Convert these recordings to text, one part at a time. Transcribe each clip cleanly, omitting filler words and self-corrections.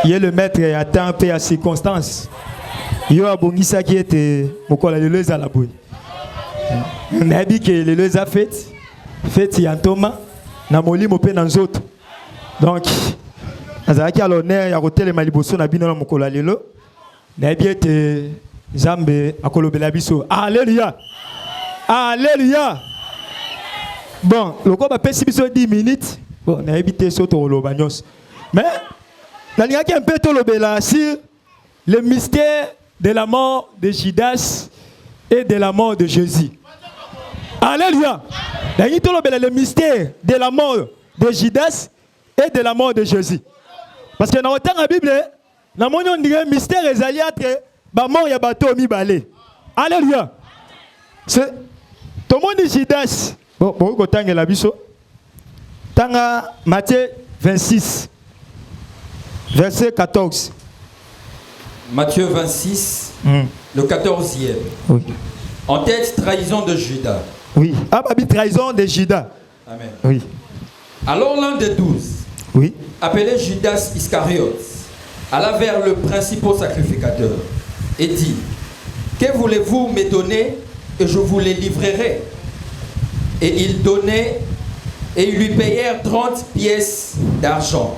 Il est le maître à temps et à circonstances. Il y a Bongisa qui était mon le leuse à la bouille. On a dit que le leuse a fait il y a un Thomas, na moli mopé dans autres. Donc, azaki à l'honneur, il y a roté les malibosso na bino mon kola lelo. Na bien te Zambe à kolobela biso. Alléluia. Alléluia. Bon, le corps va passer 10 minutes. Bon, on a évité ce tolobagnos. Mais on a un peu tolobela sur le mystère de la mort de Judas et de la mort de Jésus. Alléluia. On a tolobela le mystère de la mort de Judas et de la mort de Jésus. Parce que dans la Bible, on dirait mystère est allié entre la mort et le bateau mi-balé. Alléluia. C'est tout le monde dit Judas. Bon, vous avez la biso. Tanga Matthieu 26, verset 14. Matthieu 26, le 14e. Oui. En tête, trahison de Judas. Oui. Ah, bah, trahison de Judas. Amen. Oui. Alors l'un des 12, oui, appelé Judas Iscariote, alla vers le principal sacrificateur et dit: que voulez-vous me donner et je vous les livrerai? Et il donnait, et ils lui payèrent 30 pièces d'argent.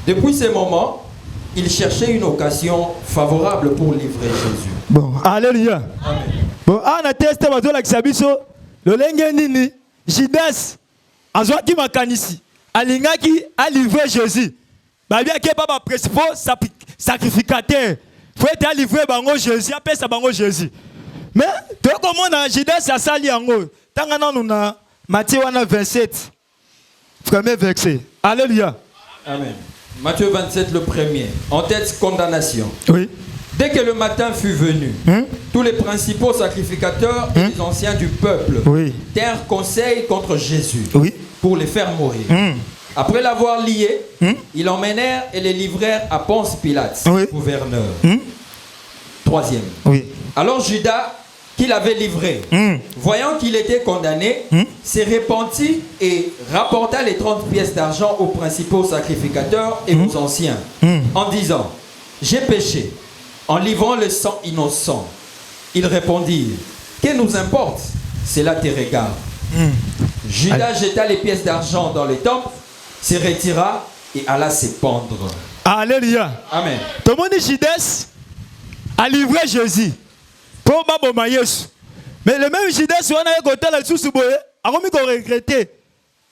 Depuis ce moment, il cherchait une occasion favorable pour livrer Jésus. Bon, alléluia. Amen. Bon, on a testé la Xabiso, le lengenini, Judas, Azwaki Makanisi, Alingaki a livré Jésus. Bah bien que papa principal sacrificateur, faut être livré bango Jésus, appelle ça bango Jésus. Mais tout comme on a Judas a sali ango. Tangana nous na Matthieu 27, premier verset. Alléluia. Amen. Matthieu 27, le premier. En tête, condamnation. Oui. Dès que le matin fut venu, tous les principaux sacrificateurs et les anciens du peuple tinrent conseil contre Jésus pour les faire mourir. Après l'avoir lié, ils l'emmenèrent et les livrèrent à Ponce Pilate, gouverneur. Troisième. Alors Judas, qui l'avait livré, voyant qu'il était condamné, s'est repenti et rapporta les 30 pièces d'argent aux principaux sacrificateurs et aux anciens, en disant: j'ai péché, en livrant le sang innocent. Ils répondirent: que nous importe, cela te regarde. Judas jeta les pièces d'argent dans les temples, se retira et alla se pendre. Alléluia. Amen. Tout le monde dit Judas a livré Jésus. Pour Baba Yesu. Mais le même Judas, on a écouté la sous-souboye, a remis qu'on regrettait.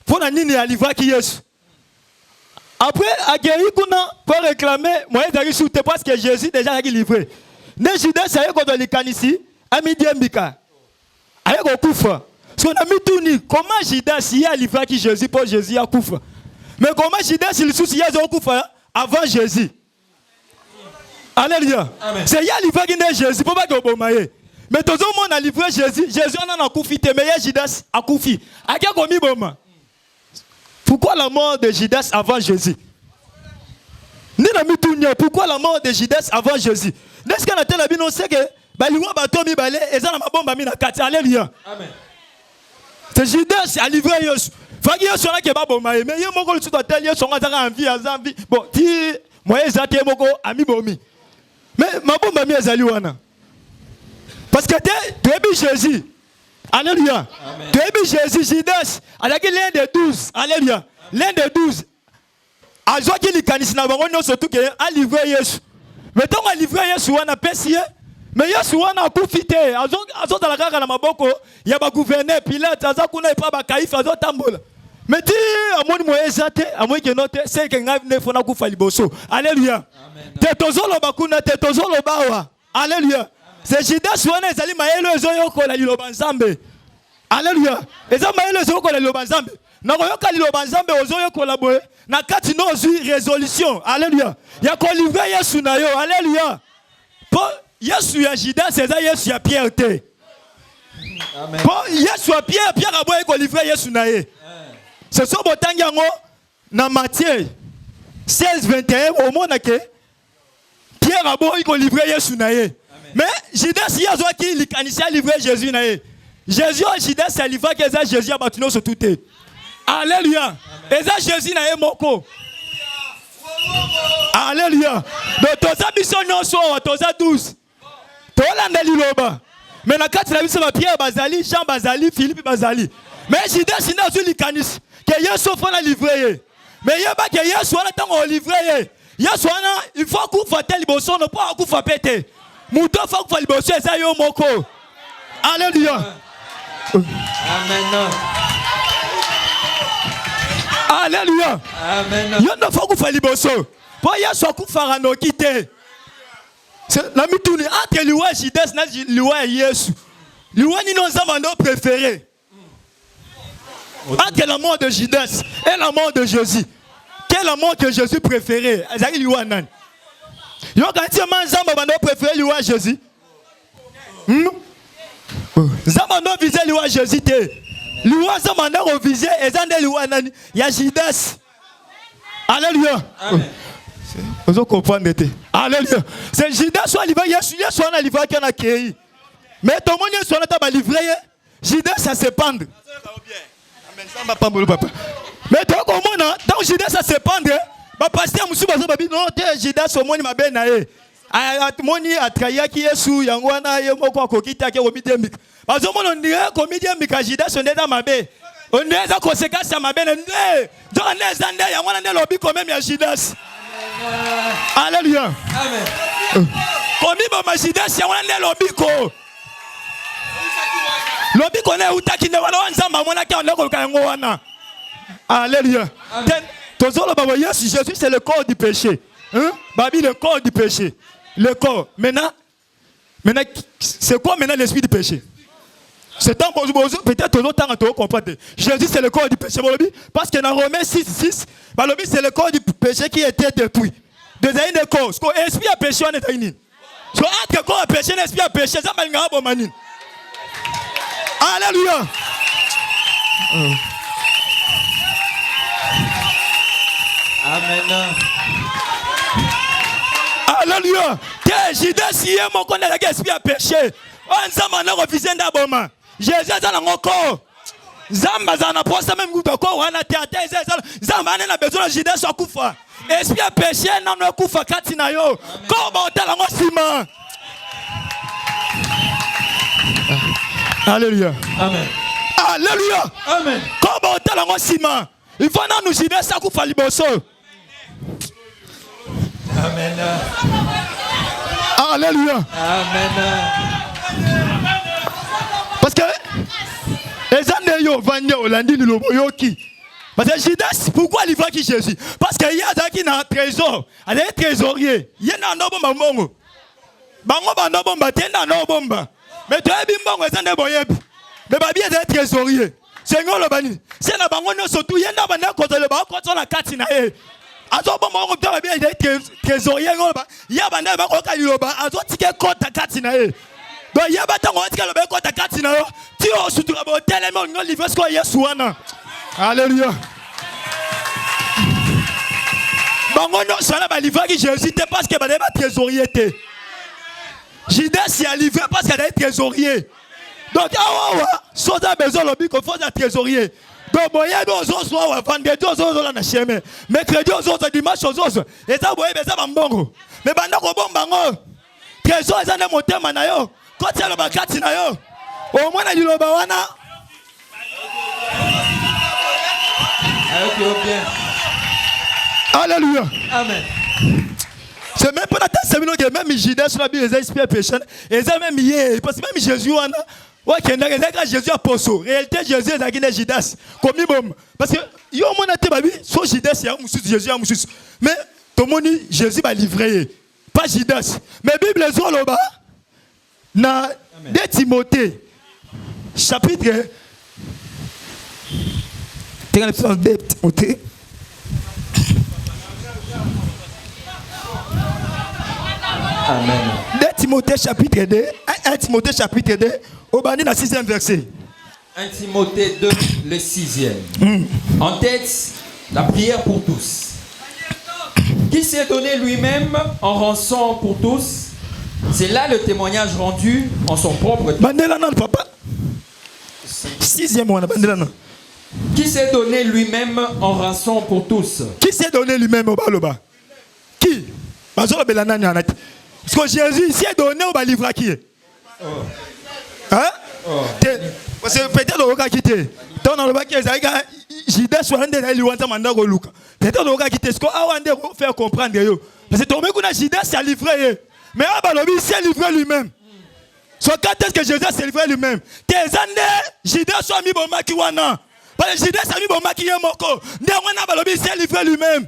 Pour la nini a livré qui Yesu. Après, à guérir, pour réclamer, moi, j'ai sauté parce que Jésus déjà a livré. Mais Judas, a écouté les canisi, a mis Diembika. A écouté Koufa. Parce qu'on a mis tout ni. Comment Judas y a livré qui Jésus pour Jésus à Koufa? Mais comment Judas, il soucie à Koufa avant Jésus? Alléluia. C'est y a livré qui n'est Jésus, pour pas que vous m'ayez. Mais tout le monde a livré Jésus. Jésus en a koufi, mais il y a Judas a koufi. A qui a commis bon? Pourquoi la mort de Judas avant Jésus? Pourquoi la mort de Judas avant Jésus? N'est-ce qu'on a tel habit, on sait que Baliwa Batomi Balé et ça n'a pas bombe à mina kati. Alléluia. Amen. C'est Judas a livré Yesu. Fagi Yesu n'a pas bon mais il y a mon gars tout à tel Yesu on a envie. Bon, ti moi ezati moko ami bomi. Mais ma bombe ami ezali wana. Parce que tu es Jésus. Alléluia. Tu es Jésus, Judas. Alors qu'il l'un des 12. Alléluia. L'un des 12. A joie qu'il y a bango surtout que a livré Yesu. Mais tant a livré Yesu wana pesiye. Mais Yesu wana a profité. Azo dans la kaka na maboko, il y a ba gouverneur Pilate, azo kuna ipa ba Kaïf azo tambola. Mais ti amoni moyezate, amoni ke note, c'est que ngavne fona kufa liboso. Alléluia. Te tozolo bakuna, te tozolo bawa. Alléluia. C'est Judas wana ezali maelo ezoyo ko la liloba nzambe. Alléluia. Eza maelo ezoyo ko la liloba nzambe. Na koyoka liloba nzambe ozoyo ko la boye. Na kati no ozui résolution. Alléluia. Ya ko livrer Yesu na yo. Alléluia. Pour Yesu ya Judas, c'est ça Yesu ya Pierre te. Amen. Pour Yesu ya Pierre, Pierre a boye ko livrer Yesu na ye. C'est ça botangi yango na Matthieu 16 21 au monde que Pierre a boye ko livrer Yesu na ye. Mais Judas y a zo qui li kanisia livrer Jésus na ye. Jésus Judas a livré que ça Jésus a battu sur tout est. Alléluia. Et ça Jésus na ye moko. Alléluia. Donc toza biso nyonso toza 12. Tolanda liloba. Mais na kati na biso ba Pierre bazali, Jean bazali, Philippe bazali. Mais Judas n'a pas likanis que Yesu fona livrer. Mais yeba que Yesu wana tango livrer. Yesu wana il faut ku fatel liboso no pas ku fa pété. Muto faut ku fa liboso eza yo moko. Alléluia. Amen. Alléluia. Amen. Yo no faut ku fa liboso. Pour Yesu ku fa no kité. C'est la mituni entre liwa Judas na liwa Yesu. Liwa ni nos amants préférés. Entre la mort de Judas et la mort de Jésus. Quelle est la mort que Jésus préférait? Azali liwa nan. Yo quand tu manges zamba bando préféré liwa Jésus. Zamba no visé liwa Jésus te. Liwa zamba no visé ezande liwa nan. Ya Judas. Alléluia. Amen. Vous comprenez? Alléluia. C'est Judas soit livré, Yesu soit na livré qui en a créé. Mais tout le monde soit là t'as livré. Judas ça se pendre. Mais tout le monde dans Judas ça se pendre. Ba pasteur musu bazo babi non te Judas au monde ma ben nae. Moni atraya ki Yesu yango wana ye moko akokita ke omidie mik. Bazo mono ndire komidie mik Judas on est dans ma be. On est dans conséquence à ma ben ndé. Dans les andé yango wana ndé lobi quand même ya Judas. Alléluia. Amen. Komi ba Judas yango ndé lobi ko. Lobi ko na utaki ne wana nzamba mona ka ndeko ka yango wana. Alléluia. Tozolo baba Yesu Jésus c'est le corps du péché. Hein? Babi le corps du péché. Le corps. Maintenant c'est quoi maintenant l'esprit du péché? C'est tant peut-être longtemps à comprendre. Jésus c'est le corps du péché. Parce que dans Romains 6, c'est le corps du péché qui était depuis. Des années de cause. Quand l'esprit a péché, on est dans so entre corps a péché, l'esprit a péché, ça m'a ngabo manin. Alléluia. Amen. Alléluia. Que Judas y est mon connaît la l'esprit a péché. On s'en a refusé d'abord. Jésus a dans encore. Zamba zana posta même goût encore on a théâtre Zamba n'a besoin de Judas à kufa. Esprit a péché non no kufa katina yo. Comment on t'a la ciment. Alléluia. Amen. Alléluia. Amen. Comment on t'a la ciment. Il faut non nous Judas à kufa liboso. Amen. Alléluia. Amen. Parce que Ezandeyo Vanya Olandi Loboyoki. Parce que Judas, pourquoi il va qui Jésus? Parce qu'il y a qui dans un trésor, il y a un trésorier. Il y a un homme bango. Bango bango batenda no bomba. Mais tu as bien bango ezande boyeb. Mais babi est un trésorier. Seigneur le bani. C'est na bango no surtout il y a na bana côté le ba côté la katina e. Azo bomba ko babi est un trésorier ngoba. Il y a bana ba ko ka yoba azo tike côté katina e. Donc il y a pas tant que le bec côté katina yo. Ti o surtout ba tellement no livre ce ko Yesu wana. Alléluia. Bango no sala ba livre qui Jésus te parce que ba trésorier te. Judas y a livré parce qu'il est trésorier. Donc soit a besoin le qu'on faut un trésorier. Donc boya dos soit vendredi dos la na chemin. Mercredi aux dimanche aux autres. Et ça boya beza bambongo. Mais banda ko bombango. Trésor ça ne monter manayo. Quand tu as le bakati na yo. Au moins na liloba wana. Alléluia. Amen. C'est même pas la tête, c'est même Judas sur la Bible, les esprits pécheurs, et ça même hier, parce que même Jésus, ouais, Jésus apostle. Réalité, Jésus est dans Judas. Comme bon, parce que yo mon été babi, soit Judas, il y a un Jésus, un Jésus. Mais tout le monde Jésus va livrer, pas Judas. Mais Bible les autres là-bas, na 2 Timothée, chapitre. Amen. 2 Timothée chapitre 2, 1 Timothée chapitre 2, au bani dans 6e verset. 1 Timothée 2, le 6e. En tête, la prière pour tous. Qui s'est donné lui-même en rançon pour tous. C'est là le témoignage rendu en son propre temps. Bandela non, papa. 6e mois, bandela non. Qui s'est donné lui-même en rançon pour tous. Qui s'est donné lui-même au baloba? Qui? Parce que Jésus, s'il est donné, on va livrer à qui? Hein? Parce que peut-être on va quitter. Donc on va quitter. Judas soit un des peut-être on va quitter. Ce qu'on va faire comprendre. Parce que ton mec, Judas s'est livré. Mais il s'est livré lui-même. Soit quand est-ce que Jésus s'est livré lui-même? Tes années, Judas soit mis bon makiwana. Parce que Judas a mis bon makiwana moko. Il s'est livré lui-même.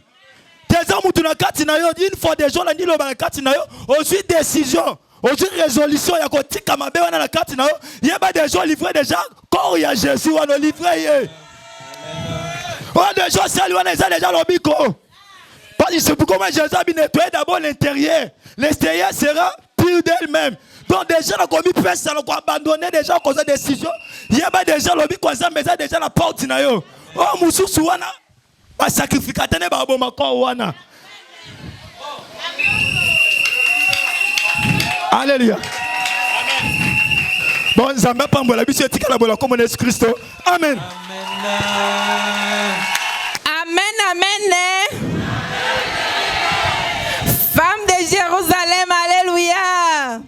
Tes hommes tu n'as qu'à une fois des gens la dit le bakatinayo. Aussi décision. Aussi résolution. Il y a quoi tika mabe wana la katinayo. Il y a pas des gens livrés déjà. Quand il y a Jésus on a livré. On a des gens salués on a déjà l'obiko. Parce que c'est pourquoi Jésus a nettoyé d'abord l'intérieur. L'extérieur sera pur d'elle-même. Donc des gens ont commis personne, ont abandonné des gens qui ont des décisions. Il y a des gens qui ont déjà la porte. Oh, Moussou Souana, un sacrificateur n'est pas bon, Wana. Alléluia. Bon, Zamba Pambola, Monsieur Tikalabola, comme on est Christ. Amen. Amen, amen. Femme de Jérusalem, alléluia.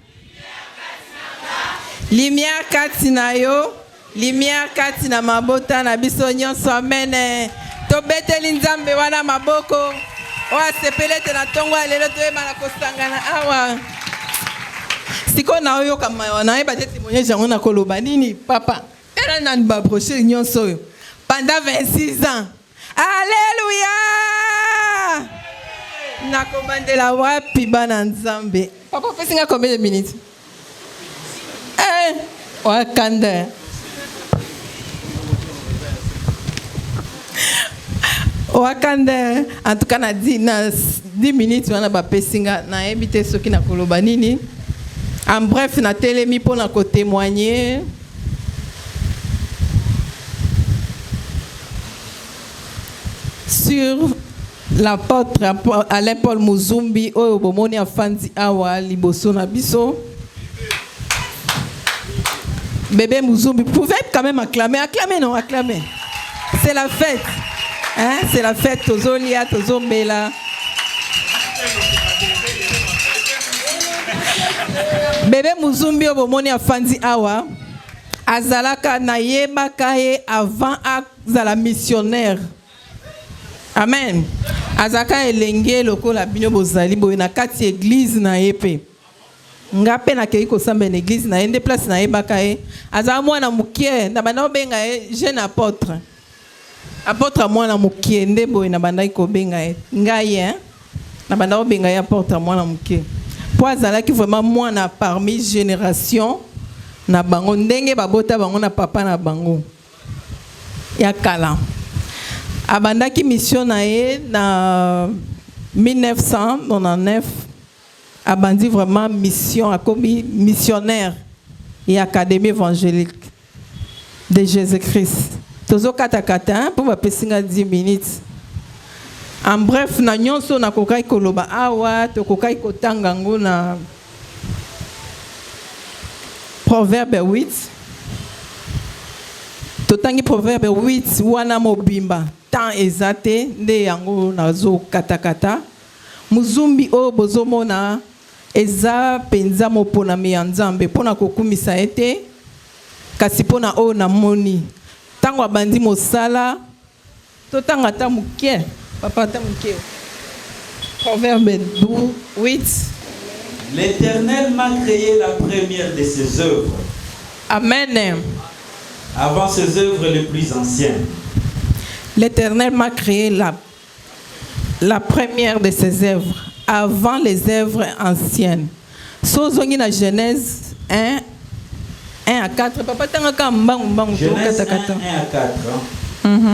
Lumière katinayo, lumière katina mabota na biso nyonso amen. To beteli nzambe wana maboko. Oa sepelete na tongo alelo to ema na kosangana awa. Siko na oyo kama na eba témoignage yango na koloba nini papa. Tela na ba brocher nyonso yo. Pendant 26 ans. Alléluia. Na kobandela wapi bana nzambe. Papa fesinga combien de minutes? Wakanda. Wakanda. En tout cas, na 10 minutes, on a ba pesinga na ebité soki na koloba nini. En bref, na telemi pour na ko témoigner. Sur l'apôtre Alain Paul Muzumbi oyo bomoni afandi awa liboso na biso. Bébé Muzumbi, vous pouvez quand même acclamer. Acclamer, non, acclamer. C'est la fête. Hein? C'est la fête. Tozolia, Tozombela. Bébé Muzumbi, obomoni afandi awa. Azalaka na yebaka ye avant azala missionnaire. Amen. Azaka elenge lokola bino bozali boye na kati église na yepe. Ngape na kei kosamba na église na ende place na yebaka ye. Azala mwana mukie na banda obenga ye jeune apôtre. Apôtre mwana mukie nde boye na banda ko benga ye. Ngai hein. Na banda obenga ye apôtre mwana mukie. Po azala ki vraiment mwana parmi génération na bango ndenge babota bango na papa na bango. Ya kala. Abandaki mission na ye na 1999 abandi vraiment mission akomi missionnaire et académie évangélique de Jésus-Christ. Tozo kata pour ba pesinga 10 minutes. En bref na nyonso na kokai koloba awa to kokai kotanga ngo na Proverbe 8. Totangi Proverbe 8 wana mobimba. Tant ezate nde yango nazo katakata muzumbi o bozomona eza penza mopona ya nzambe pona kokumisa ete kasi pona o na moni tango abandi mosala totanga ta mukie papa ta mukie Proverbe 8. L'Éternel m'a créé la première de ses œuvres. Amen. Avant ses œuvres les plus anciennes. L'Éternel m'a créé la première de ses œuvres, avant les œuvres anciennes. Sozongi na Genèse 1 à 4. Papa tanga mbang Genèse 1 à 4.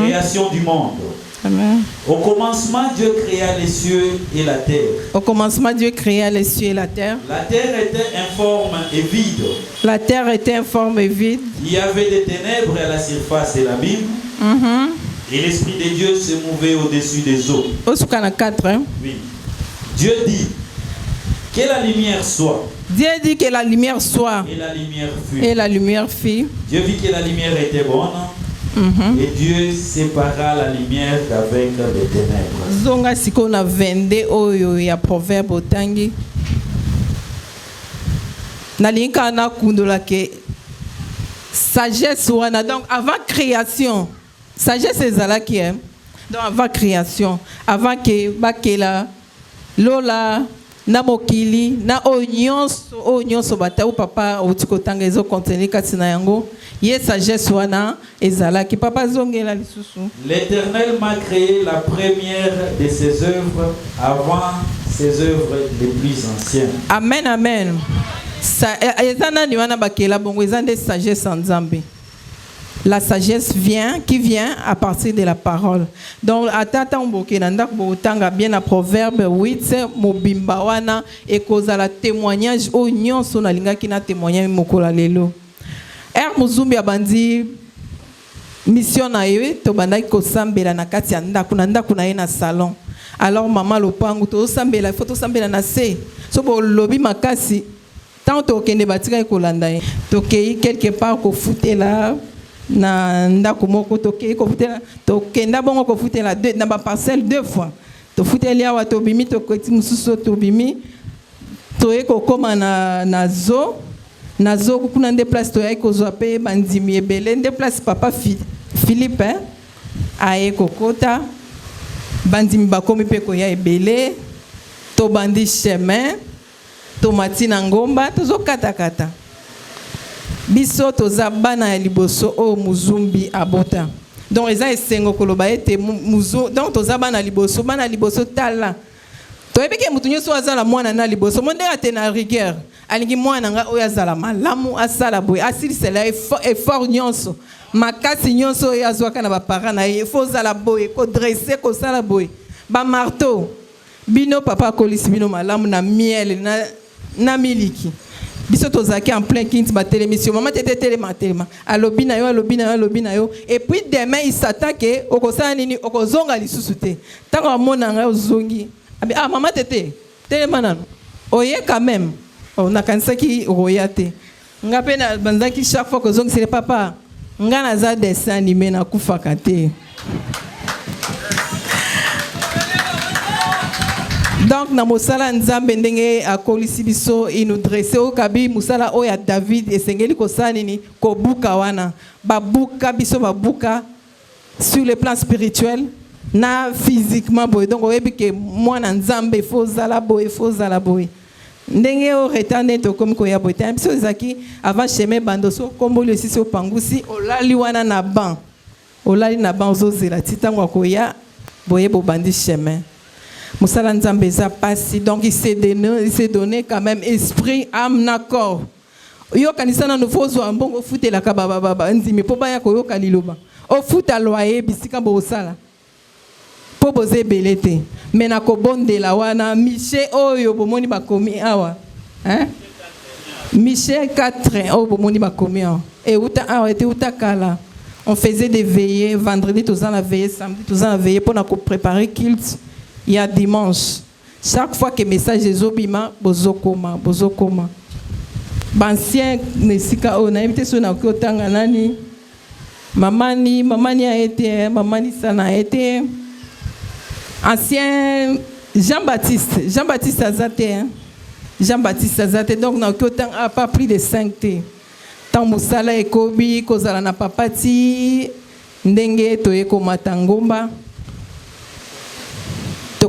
Création du monde. Amen. Au commencement, Dieu créa les cieux et la terre. Au commencement, Dieu créa les cieux et la terre. La terre était informe et vide. La terre était informe et vide. Il y avait des ténèbres à la surface de l'abîme. Et l'Esprit de Dieu se mouvait au-dessus des eaux. Au Soukana 4. Hein? Oui. Dieu dit que la lumière soit. Dieu dit que la lumière soit. Et la lumière fut. Et la lumière fut. Dieu vit que la lumière était bonne. Et Dieu sépara la lumière d'avec les ténèbres. Zonga siko na vende oyo ya proverbe otangi. Na linka na kundola ke sagesse wana, donc avant création. Sagesse ezalaki hein. Donc avant création, avant que bakela lola na mokili na onyonso bata ou papa otikotanga ezo contenir katina yango ye sagesse wana ezalaki papa zongela lisusu. L'Éternel m'a créé la première de ses œuvres avant ses œuvres les plus anciennes. Amen, amen. Ezana ni wana bakela bongo ezande sagesse en Nzambe. La sagesse qui vient à partir de la parole. Donc, atata mboke nanda botanga bien à Proverbe 8, mobimba wana et cause la témoignage o nyonso na linga ki na témoignage mokola lelo. Muzumbi abandi mission na yewe to bandaki ko sambela na kati ya ndaku na ye na salon. Alors maman lopangu to sambela photo sambela na se. So bo lobi makasi tant to kende batika ko landa ye. To kei quelque part ko futela na ndako moko toke ko futela to kenda bongo ko futela na ba parcelle 2 fois to futela wa to bimi to koti mususu to bimi to eko koma na zo kuna nde place to eko zo pe bandimi ebele nde place papa Philippe aye kokota bandimi bakomi pe ko ya ebele to bandi chemin to matina ngomba to zo kata biso toza bana ya liboso o muzumbi abota. Donc eza esengo koloba ete muzo donc toza bana liboso tala. To ebike mutu nyoso azala mwana na liboso monde ate na rigueur. Alingi mwana nga oyo azala malamu asala boy asilisela effort nyonso. Makasi nyonso oyo azwaka na ba parents na ye faut zala boy ko dresser ko sala boy. Ba marteau bino papa kolisi bino malamu na miel na miliki. Biso tozaki en plein kint ba télémission maman tete téléma alobi na yo et puis demain il s'attend que okosana nini okozonga lisusu te tango amona nga ozongi maman tete téléma nano oye quand même on a kansaki roya te nga pe na banzaki chaque fois kozongi c'est papa nga naza dessin animé na kufaka te. Donc na mosala nzambe ndenge akolisi biso inu dresse o kabi musala o ya David esengeli kosani ni kobuka wana babuka biso babuka sur le plan spirituel na physiquement boy. Donc oyebi ke mwana nzambe faut zala boy ndenge o retane to comme ko ya boy tan biso zaki avant chemin bandoso kombolo esisi o pangusi olali wana na ban ozozela titango koya boye bo bandi chemin. Moussala Nzambe za passi, donc il s'est donné quand même esprit, âme, corps. Yo kanisa na nouveau zo ambongo fute la kababa nzimi po ba ya ko yo kaliloba. O fute aloyer bisika bo sala. Po boze belete. Mais na ko bonde la wana Michel oyo bomoni bakomi awa. Hein? Michel 4 o bomoni bakomi awa. Et uta awa était uta kala. On faisait des veillées vendredi tous en la veillée, samedi tous en la veillée pour nous préparer culte. Il y a dimanche. Chaque fois que le message est obima, bozokoma. Bancien nesika on a invité sur na kotanga nani. Mamani a été, mamani sana a été. Ancien Jean-Baptiste Azate. Jean-Baptiste Azate, donc na kotanga a pas plus de 5 T. Tant musala ekobi kozala na papati ndenge toyeko matangomba.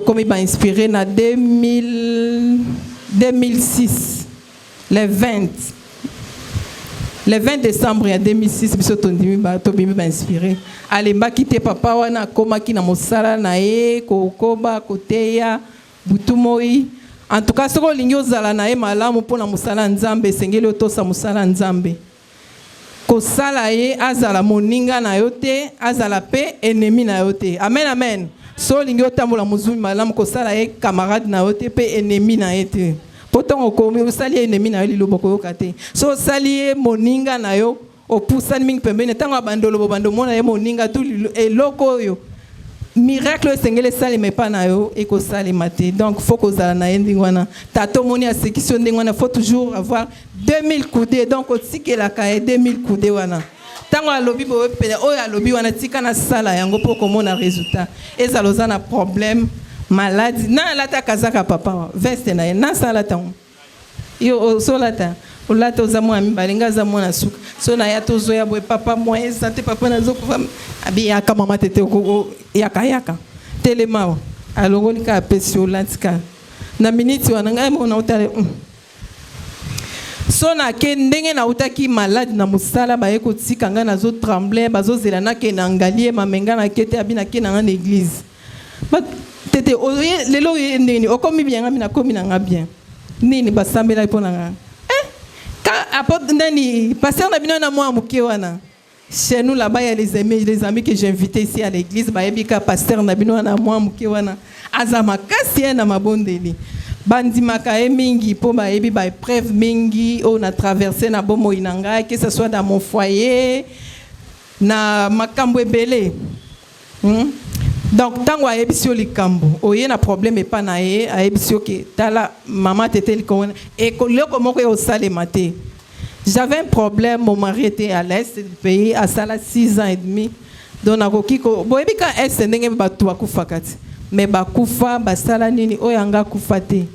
Comme il m'a inspiré en 2006, le 20 décembre 2006, il m'a inspiré. Allez, m'a quitté papa wana koma ki na mosala na e kokoba koteya butumoi. En tout cas, ce que l'ingyo zala na e malamu pour na mosala nzambe sengeli otosa mosala nzambe. Ko sala ye azala moninga na yote, azala pe ennemi na yote. Amen, amen. So lingi otambola muzumi malamu kosala ye camarade na yote pe ennemi na yete. Pourtant okomi osali ennemi na yo lilobo koyoka te. So sali moninga na yo opusani mingi pembeni tango bandolo bando mona ye moninga tu eloko yo. Miracle esengele sali mepa na yo ekosali mate. Donc faut kozala na ye ndingwana. Tato moni asekisio ndingwana faut toujours avoir 2000 coudées. Donc otikela ka 2000 coudées wana. Tango alobi bo pele o alobi wana tika na sala yango po komona résultat. Ezaloza na problème maladie. Na lata kazaka papa veste na na sala tango. Yo solata. Olata ozamwa mibalenga zamwa na suka. So na ya tozo ya bo papa moi santé papa na zoko abi ya kama mama tete ko yaka. Telema. Alors on ka pesi olantika. Na minute wana ngai mo na utale. So na ke ndenge na utaki malade na musala ba eko tika nga na zo trembler bazo zela na ke na ngalier mamenga na kete abina ke na église. Ba tete oye lelo ndeni okomi bien nga mina komi na nga bien. Nini basambela ipona nga. Ka apôtre ndeni pasteur na bino na moi muke wana. Chez nous là-bas il y a les amis que j'ai invités ici à l'église ba yebika pasteur na bino na moi muke wana. Azama kasi na mabondeli. Bandimaka mingi po ba yebi ba preuve mingi on a traversé na bomo inanga que ce soit dans mon foyer na makambo ebele. Donc tango ayebisio likambo oye na problème pas na ye ayebisio ke tala maman tete likona et leko moko yo salema te. J'avais un problème, mon mari était à l'est du pays à sala 6 ans et demi. Donc nakoki ko boyebi ka est ndenge batu bakufakati. Mais bakufa basala nini oyanga kufate.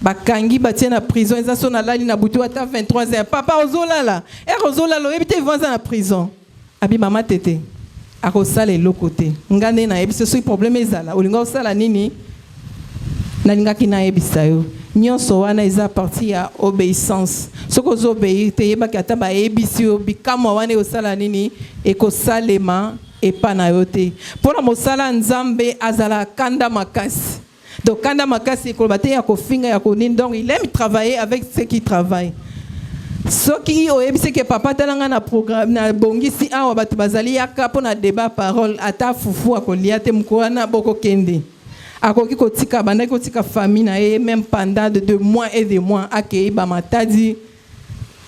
Bakangi batie na prison eza so na lali na butu ata 23 ans. Papa ozolala. Ozolala oyebite vanza na prison. Abi mama tete. Akosala lokote. Ngane na yebise so problème ezala. Olinga osala nini? Na linga kina yebisa yo. Nyonso wana eza partie ya obéissance. Soko zobéir te yeba kata ba yebisi yo bikamo wana osala nini ekosalema epa na yote. Pour la mosala nzambe azala kanda makasi. Donc kanda makasi kolobate ya kofinga ya konini. Donc il aime travailler avec ceux qui travaillent. Ce qui oyebise que papa talanga na programme na bongisi awa batu bazali yaka po na débat parole ata fufu akolia te mkoana boko kende. Akoki kotika banda kotika famille na ye même pendant de 2 mois et des mois akei ba matadi.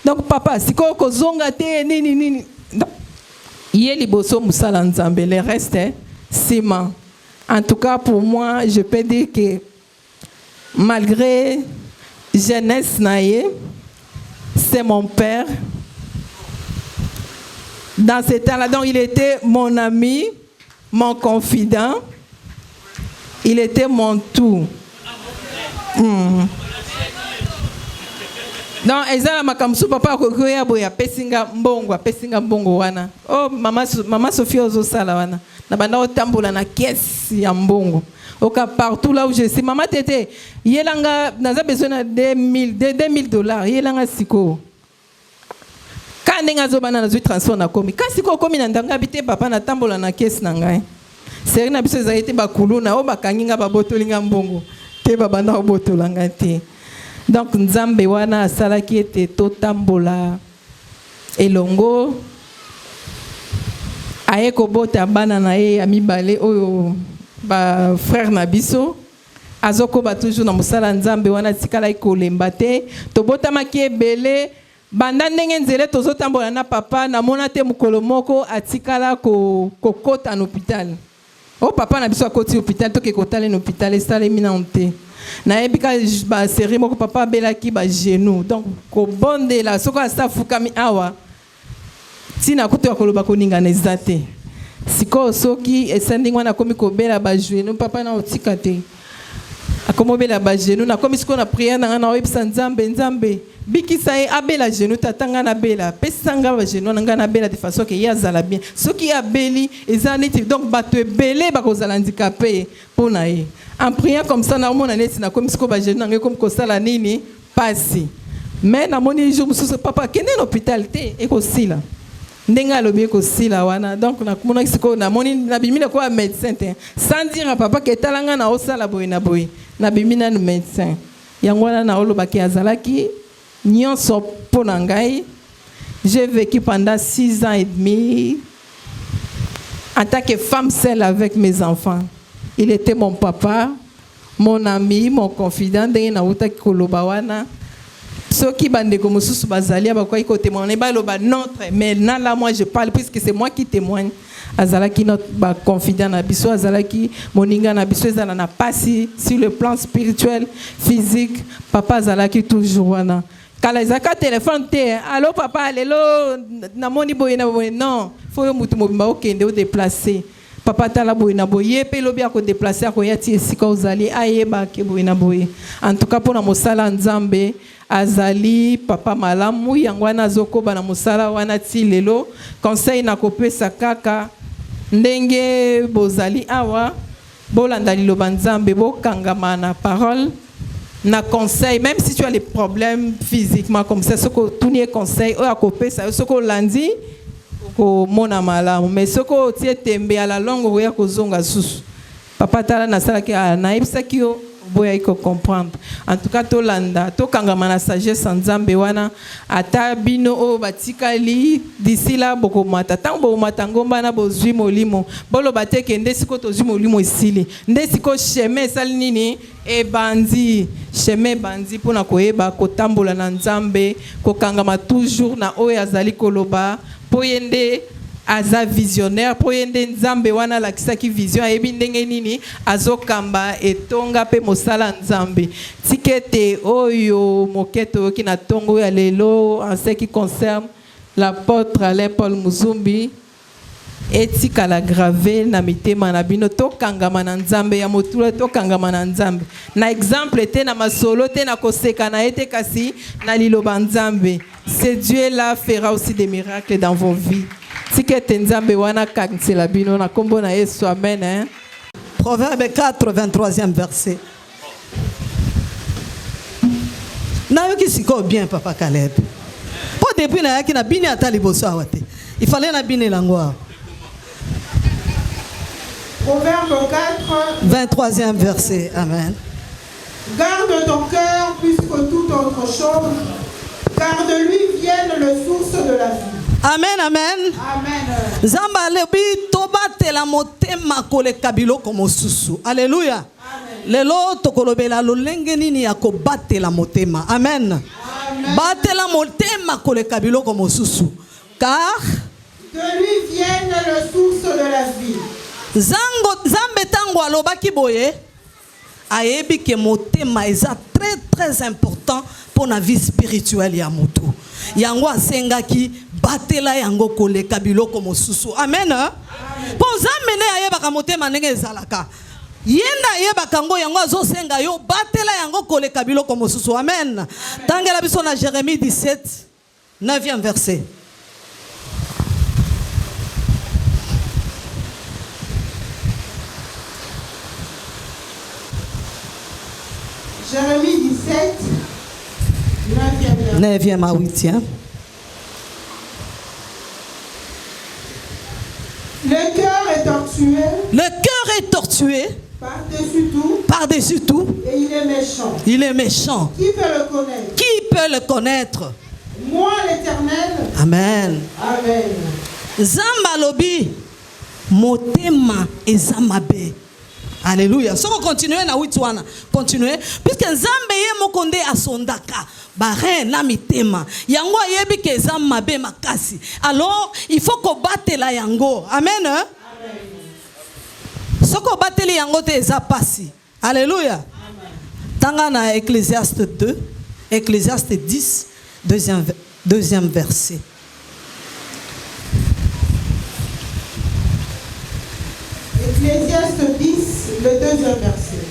Donc papa siko kozonga te nini. Yeli boso musala nzambe le reste ciment. En tout cas pour moi je peux dire que malgré jeunesse naie c'est mon père. Dans ce temps-là, donc il était mon ami, mon confident. Il était mon tout. Donc, ezala makamsu papa kokoya boya pesinga mbongo wana. Oh mama Sophie ozo sala wana. Na banda otambola na caisse ya mbongo. Oka partout là où je suis maman tete yelanga naza besoin de $2000 yelanga siko. Quand nga zo bana na zo transfert na komi. Quand siko komi na ndanga bité papa na tambola na caisse na ngai. C'est na biso za été bakuluna o bakanginga babotolinga mbongo. Te babanda obotolanga te. Donc nzambe wana asala ki ete to tambola elongo aye ko bota bana na ye ya mibale oyo ba frère na biso azoko ba toujours na musala nzambe wana tikala ikolemba te to botama ki ebele banda ndenge nzele tozo tambola na papa na mona te mukolo moko atikala ko kota na hôpital. O papa na biso akoti hôpital to ke kotale na hôpital esale mina onte. Na ebika ba série moko papa belaki ba genou donc ko bonde la soko asa fukami awa tina kuto akoloba koninga na ezate siko soki esending wana komi ko bela ba genou papa na otika te akomo bela ba genou na komi siko na prière na na websa nzambe bikisa e abela genou tatanga na bela pesanga ba genou na na bela de façon que yazala bien soki abeli ezali donc bato ebele ba kozala handicapé pona ye. En priant comme ça, na mona neti na comme siko ba genou na comme ko sala nini pasi. Mais na moni jour mususu papa kende na hôpital te e ko sila. Ndenga lobi ko sila wana. Donc na mona siko na moni na bimina ko médecin te. Sans dire à papa que talanga na osala boy na boy. Na bimina no médecin. Yango wana na oloba ki azalaki nyonso pona ngai. J'ai vécu pendant 6 ans et demi en tant que femme seule avec mes enfants. Il était mon papa, mon ami, mon confident. Ndenge utaki koloba wana. Soki bandeko mususu bazalia bakoki ko témoigner ba loba notre mais là moi je parle puisque c'est moi qui témoigne. Azalaki notre confident na biso azalaki moninga na biso ezala na pasi sur le plan spirituel, physique. Papa azalaki toujours wana. kala ezaka téléphone te allo papa lelo namoni boye na boye non faut yo mutu mobimba okende o déplacer papa tala boye na boye pe lobi ako déplacer ako yati esika ozali ayeba ke boye na boye en tout cas pour na mosala nzambe azali papa malamu yango wana azokoba na mosala wana ti lelo conseil na kopesa kaka ndenge bozali awa bolanda liloba nzambe bokangama na parole na conseil, même si tu as des problèmes physiquement comme ça, ce que tout n'est conseil, ou à couper ça, ce que lundi, au mon amala, mais ce que tu es tombé à la longue, ou à kozonga sous. Papa tala na sala ki a naïb ça qui boya iko comprendre. En tout cas, to landa, to kangama na sagesse nzambe wana, ata bino o batikali d'ici là boko mata. Tant bo mata ngomba na bozwi molimo. Bolo bateke ndesiko to zwi molimo isili. Ndesiko chemin sali nini e bandi. Chemin bandi pona koyeba kotambola na nzambe, ko kangama toujours na oyo azali koloba, poyende aza visionnaire po yende nzambe wana lakisaki vision ayebi ndenge nini azokamba etonga pe mosala nzambe tikete oyo moketo oyoki na tongo ya lelo en ce qui concerne l'apôtre Alain Paul Muzumbi etikala gravé na mitema na bino tokangama na nzambe ya motula tokangama na nzambe na exemple te na masolo te na koseka na ete kasi na liloba nzambe ce Dieu là fera aussi des miracles dans vos vies. Amen. Proverbe 4, 23e verset. Nayoki siko bien papa Caleb. Po depuis na yaki na bini ata liboso awate. Il fallait na bini langwa. Proverbe 4, 23e verset. Amen. Garde ton cœur plus que toute autre chose, car de lui vienne le source de la vie. Amen, amen. Amen. Zamba lebi toba tela motema kole kabilo komo susu. Alléluia. Lelo tokolobela lolenge nini ya ko batela motema. Amen. Amen. Batela motema kole kabilo komo susu. Car de lui vienne le source de la vie. Zambe tango alobaki boye ayebi ke motema eza très très important pour la vie spirituelle ya mutu. Yango asengaki batela yango koleka biloko mosusu. Amen. Po zamene ayebaka motema ndenge ezalaka. Yenda ayebaka ngo yango azosenga yo batela yango koleka biloko mosusu. Amen. Tangela biso na Jérémie 17 9e verset. Jérémie 17 9e à 8e. Le cœur est tortueux. Le cœur est tortué. Par-dessus tout. Par-dessus tout. Et il est méchant. Il est méchant. Qui peut le connaître? Qui peut le connaître? Moi l'Éternel. Amen. Amen. Zamba lobi motema ezamabe. Alléluia. Si on continue na 8 wana, continuez puisque nzambe ye mokonde asondaka bare na mitema. Yango yebi ke ezamabe makasi. Alors, il faut qu'on batte la yango. Amen. Amen. Soko bateli yango te eza pasi. Alléluia. Tanga na Ecclésiaste 2, Ecclésiaste 10, deuxième verset. Ecclésiaste 10, le 2e verset.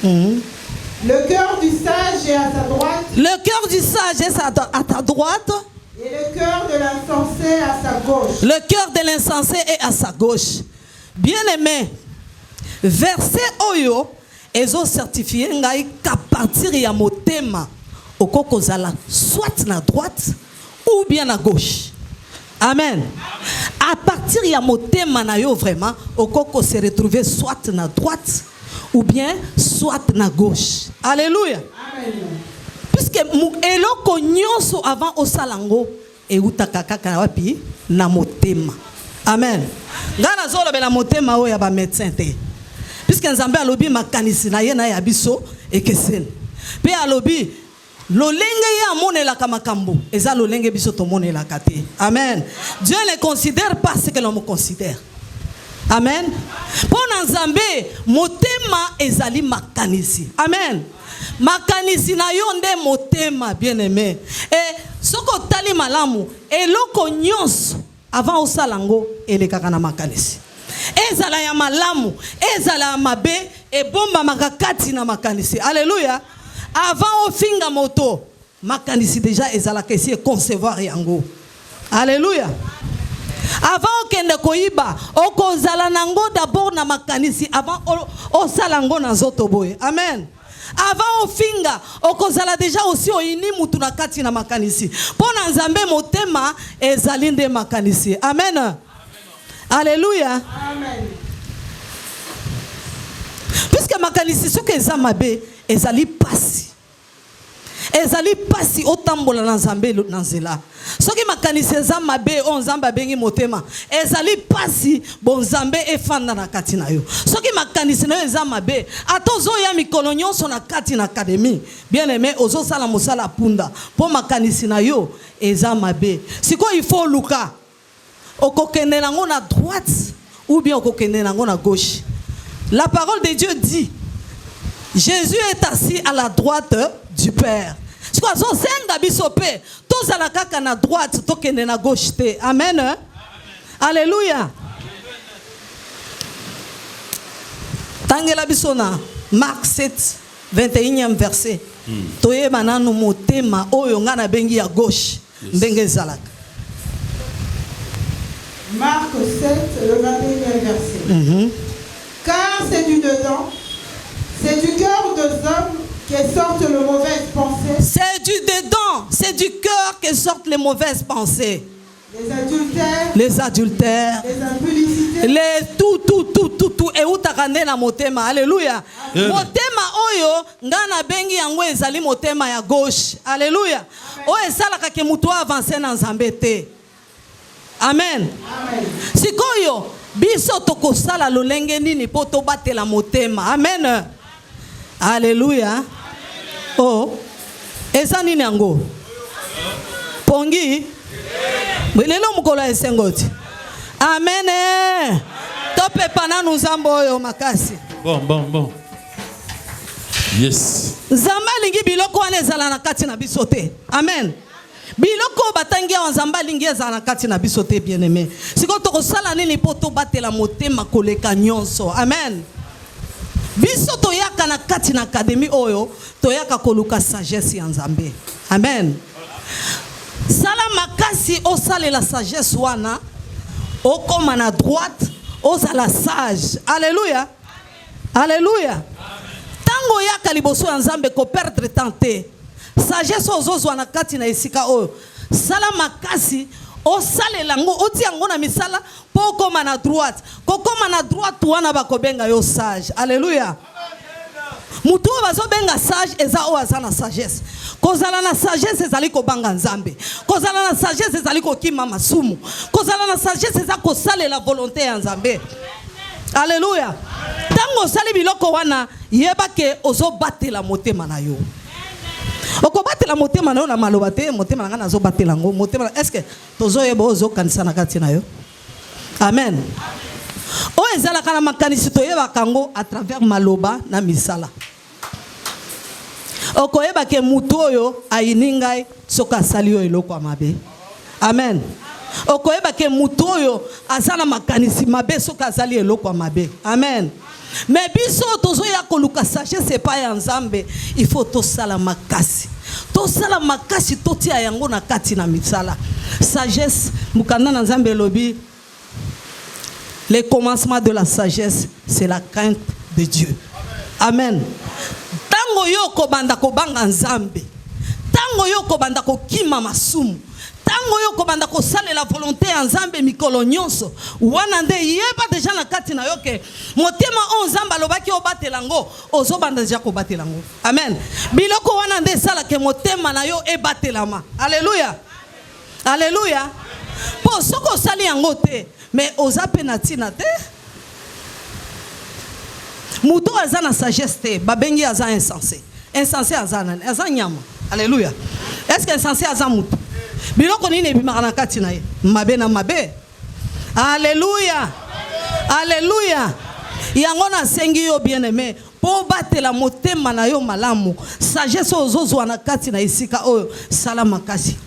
Le cœur du sage est à sa droite. Le cœur du sage est à ta droite. Et le cœur de l'insensé à sa gauche. Le cœur de l'insensé est à sa gauche. Bien-aimé, verset oyo ezo certifié ngai qu'à partir ya motema okoko zala soit na droite ou bien à gauche. Amen. À partir ya motema na yo vraiment okoko se retrouver soit na droite ou bien soit na gauche. Alléluia. Amen. Puisque eloko nyonso avant osalango eutaka kaka wapi na motema. Amen. Ngana zolo bela motema oyo ya ba médecin te. Puisque nzambe alobi makanisi na ye na ya biso ekeseni. Pe alobi lolenge ya monelaka makambo eza lolenge biso to monelaka te. Amen. Dieu ne considère pas ce que l'homme considère. Amen. Pona nzambe motema ezali makanisi. Amen. Makanisi na yo nde motema bien-aimé. Et soko tali malamu eloko nyonso avant osalango elekaka na makanisi. Ezala ya malamu, ezala ya mabe, ebomba makakati na makanisi. Alléluia. Avant ofinga moto, makanisi déjà ezala kesi concevoir yango. Alléluia. Avant okende koyiba, okozala nango d'abord na makanisi avant osalango na zoto boye. Amen. Avant ofinga, okozala déjà aussi oini mutu na kati na makanisi. Pona nzambe motema ezali nde makanisi. Amen. Amen. Alléluia. Amen. Puisque makanisi soki eza mabe, ezali pasi. Ezali pasi otambola na nzambe na nzela. Soki makanisi eza mabe o nzambe abengi motema, ezali pasi bon nzambe efanda na kati na yo. Soki makanisi na yo eza mabe, atozo ya mikolo nyonso na kati na académie, bien aimé ozo sala mosala punda, po makanisi na yo eza mabe. Siko il faut luka. Okokende nango na droite ou bien okokende nango na gauche. La parole de Dieu dit, Jésus est assis à la droite du Père. Si quoi so senga bisope, tous à la kaka na droite, tokende na gauche te. Amen. Amen. Alléluia. Tangela bisona Marc 7 21e verset. Toye mananu motema oyo ngana bengi ya gauche ndenge zalaka. Marc 7, le 21e verset. Car c'est du dedans, c'est du cœur des hommes que sortent les mauvaises pensées. C'est du dedans, c'est du cœur que sortent les mauvaises pensées. Les adultères, les impudicités, les tout et utakande na motema. Alléluia. Motema oyo ngana bengi yango ezali motema ya gauche. Alléluia. O esalaka ke mutu avancer na nzambe te. Amen. Amen. Sikoyo biso tokosala lolenge nini po to batela motema. Amen. Alléluia. Oh. Eza nini yango? Pongi. Lelo mukolo esengoti. Amen. Tope pana nzambo oyo makasi. Bon. Yes. Nzamba lingi biloko wana ezala na kati na biso te. Amen. Biloko batangi ya nzamba lingi ezala na kati na biso te bien aimé. Siko tokosala nini po to batela motema koleka nyonso. Amen. Biso toyaka na kati na académie oyo toyaka koluka sagesse ya nzambe. Amen. Sala makasi o sale la sagesse wana o koma na droite o sala sage. Alléluia. Alléluia. Tango yaka liboso ya nzambe ko perdre temps te. Sagesse ozozwa na kati na esika oyo. Sala makasi o sale lango o ti yango na misala po koma na droite. Ko koma na droite wana bakobenga yo sage. Alléluia. Mutu bazo benga sage eza o azana sagesse. Kozala na sagesse ezali ko banga nzambe. Kozala na sagesse ezali ko kima masumu. Kozala na sagesse eza ko sale la volonté ya nzambe. Alléluia. Tango sali biloko wana yeba ke ozo batela motema na yo. Oko batela motema na yo na maloba te, motema nga nazo batela ngo, motema est-ce que tozo yeba ozo kanisa na kati na yo? Amen. O ezala kana makanisi to yeba kango à travers maloba na misala. Okoyeba ke mutu oyo ayiningai soka sali yo eloko mabe. Amen. Okoyeba ke mutu oyo azana makanisi mabe soka sali eloko mabe. Amen. Mais biso tozo ya koluka sagesse c'est pas ya nzambe, il faut to sala makasi. To sala makasi to tia yango na kati na misala. Sagesse mukanda na nzambe lobi. Le commencement de la sagesse, c'est la crainte de Dieu. Amen. Tango yo ko banda ko banga nzambe. Tango yo ko banda ko kima masumu. Tango yo ko banda ko sale la volonté ya nzambe mikolo nyonso. Wana nde yeba deja na kati na yo ke motema o nzamba lobaki obatela ngo ozo banda deja ko batela ngo. Amen. Biloko wana nde sala ke motema na yo ebatelama. Alléluia. Alléluia. Po soko sali yango te. Mais oza penatina te. Muto azana sagesse te, babengi aza insensé. Insensé azana, aza nyama. Alléluia. Est-ce que insensé aza muto? Biloko nini bimaka na kati na ye? Mabe na mabe. Alléluia. Alléluia. Yango na sengi yo bien-aimé. Po batela motema na yo malamu. Sagesse ozozwa na kati na isika oyo sala makasi.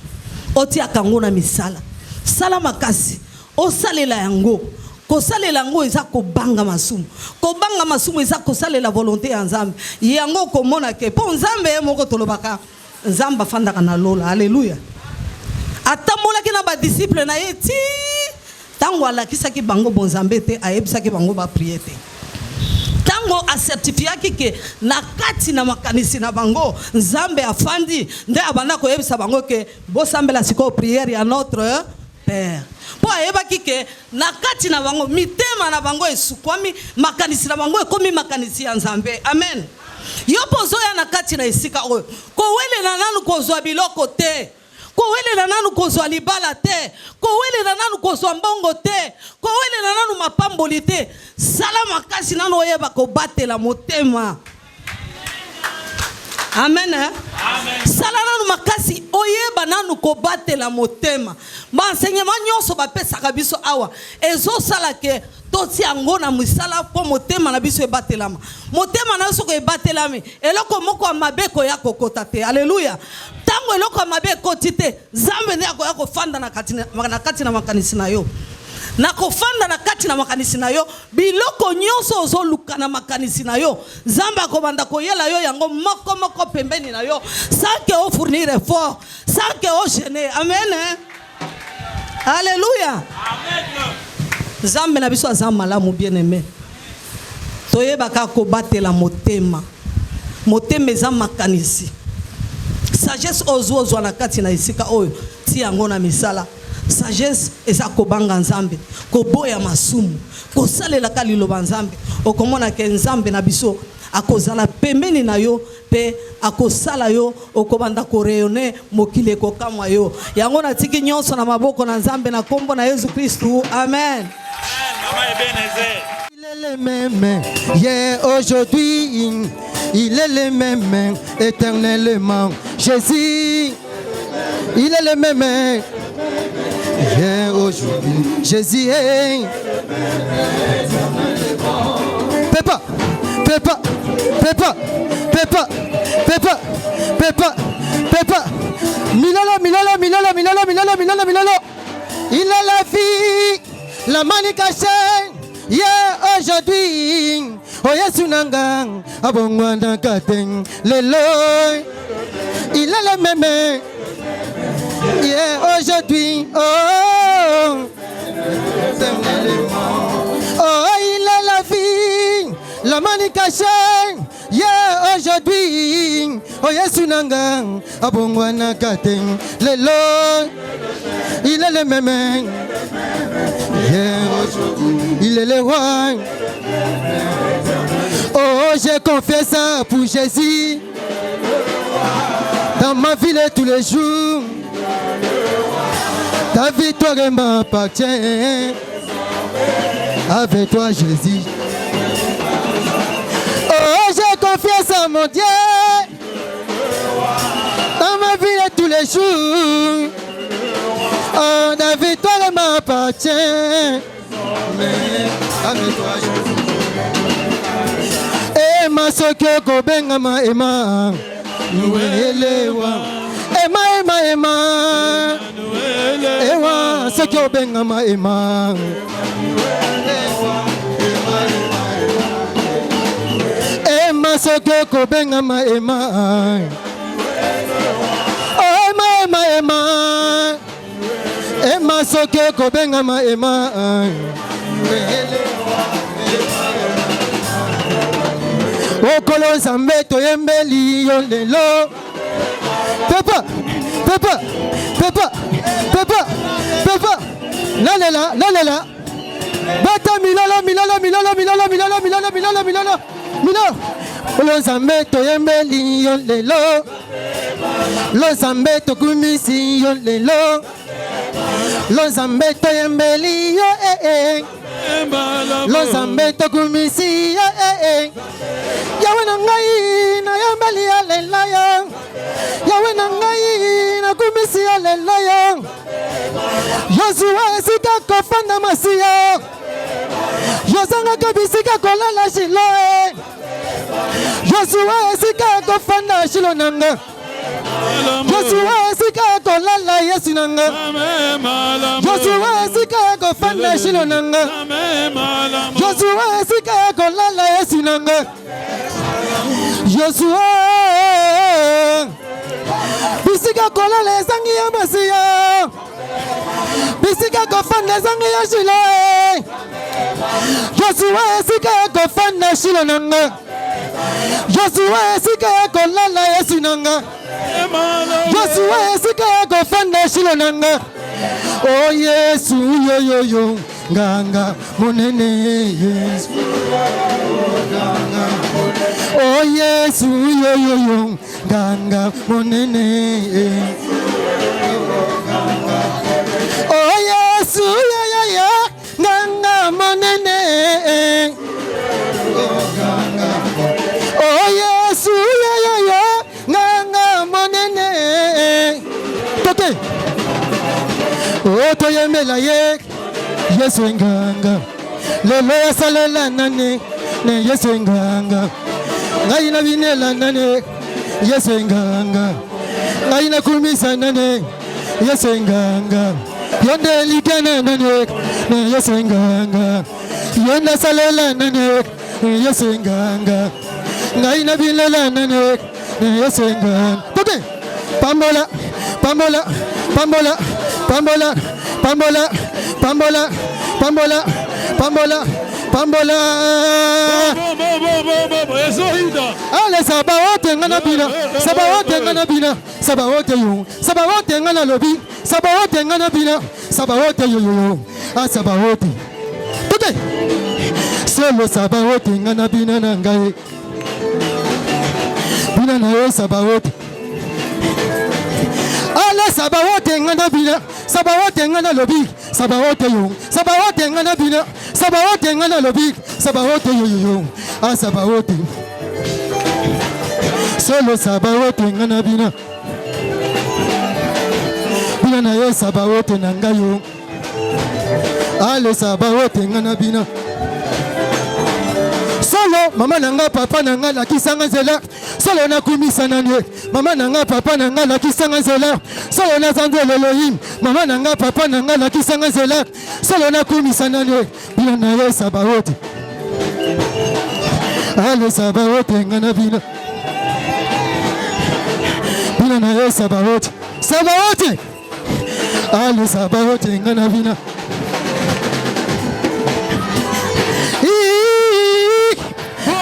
otiaka yango na misala sala makasi osalela yango kosalela yango eza kobanga masumu eza kosalela volonté ya Nzambe yango komona ke po Nzambe ye moko tolobaka Nzambe afandaka na lola haleluya atambolaki na ba disciple na ye ti tango alakisaki bango bon Nzambe te ayebisaki bango ba prier te tango acertifiaki ke na kati na makanisi na bango Nzambe afandi nde abanda koyebisa bango ke bosambela siko prière ya notre Père po ayebaki ke na kati na bango mitema na bango esukwami makanisi na bango ekomi makanisi ya Nzambe amen yo pozo ya na kati na esika oyo kowelela nanu kozwa biloko te kowelela nanu kozwa libala te kowelela nanu kozwa mbongo te kowelela nanu mapamboli te sala makasi nanu oyeba kobatela motema amen Amen. Sala nanu makasi oyeba nanu kobatela motema ba enseignement nyonso bapesaka biso awa ezo sala ke toti yango na misala po motema na biso ebatelama motema na biso ko ebatelami eloko moko mabeko ya kokota te haleluya tango eloko mabe koti te Nzambe ne akoya kofanda na kati na makanisi na yo na kofanda na kati na makanisi na yo biloko nyonso ozoluka na makanisi na yo Nzambe akobanda koyela yo yango moko pembeni na yo sans que o fournir effort sans que o gêner amen alléluia amen Nzambe na biso azam malamu bien aimé toyebaka kobatela motema eza makanisi sagesse ozozwa na kati na esika oyo ti yango na misala sagesse eza kobanga Nzambe koboya masumu kosalela ka liloba Nzambe okomona ke Nzambe na biso akozala pembeni na yo pe akosala yo okobanda koreyone mokili ekokamwa yo yango na tiki nyonso na maboko na Nzambe na kombo na Yesu Kristu amen. Il est le même hier, aujourd'hui, il est le même éternellement. Jésus, il est le même hier, aujourd'hui. Jésus est Pépa, Milolo. Il a la vie, la manicachée. Yeah, aujourd'hui, oh Yesu nanga, abongwana katen, lelo, il est le même. Yeah, aujourd'hui, oh, il a la vie, la manicachée. Yeah, aujourd'hui, oh Yesu nanga, abongwana katen, lelo, il est le même. Yeah, il est le roi. Oh, j'ai confié ça pour Jésus. Dans ma vie de tous les jours. Ta victoire m'appartient. Avec toi, Jésus. Oh, j'ai confié ça, mon Dieu. Dans ma vie de tous les jours. Oh, la victoire m'appartient. Mais avec toi, je Emma soke ko benga ma Emma. Nuelewa. Emma. Ewa soke ko benga ma Emma. Emma soke ko benga ma Emma. Oh Emma. Emma soke ko benga ma Emma. Okolo Nzambe toyembeli yo lelo. Papa. Lalela. Bata milolo. Okolo Nzambe toyembeli yo lelo. Lo Nzambe tokumisi yo lelo. Lo Nzambe toyembeli yo Lo Nzambe tokumisi yo Yawe na ngai na yembeli ya lela yo. Yawe na ngai na kumisi ya lela yo. Yosua esika kofanda masiya. Yosanga kabisika kolala shilo. Yosua esika kofanda shilo nanga. Joshua esika kolala Yesu nanga. Joshua esika kofanda shilo nanga. Joshua esika kolala Yesu nanga. Joshua bisika kolala esangi ya Masiya. Bisika kofanda esangi ya shilo. Joshua esika kofanda shilo nanga. Joshua esika kolala Yesu nanga. Joshua esika kofanda shilo nanga. Oh Yesu yo yo yo nganga monene Yesu. Oh Yesu yo yo yo nganga monene. Oh Yesu yo yo yo nganga monene. Oh Yesu yo yo yo nganga monene. Toke. Oh toyemela ye Yesu nganga. Lelo yasalela nane ne Yesu nganga. Ngai na binela nane Yesu nganga. Ngai na kumisa nane Yesu nganga. Yonde likana nane ne Yesu nganga. Yonde salela nane Yesu nganga. Ngai na binela nane Yesu nganga. Toke. Pambola pambola pambola pambola pambola pambola pambola pambola pambola. Ale sabawote ngana bina, sabawote ngana bina, sabawote yo, sabawote ngana lobi, sabawote ngana bina, sabawote yo yo, a sabawote. Toke. Solo sabawote ngana bina nangaye. Bina na yo sabawote. Ale sabawote ngana bina, sabawote ngana lobi, sabawote yo, sabawote ngana bina, sabawote ngana lobi, sabawote yo yo yo, a sabawote. Solo sabawote ngana bina, bina na yo sabawote nanga yo. Ale sabawote ngana bina. Solo mama nanga papa nanga la kisanga zela. Solo na kumisa nanye. Mama nanga papa nanga la kisanga zela. Solo na zanzo Elohim. Mama nanga papa nanga la kisanga zela. Solo na kumisa nanye. Bina na yo sabawote. Ale sabawote ngana bina. Bina na yo sabawote. Sabawote. Ale sabawote ngana bina.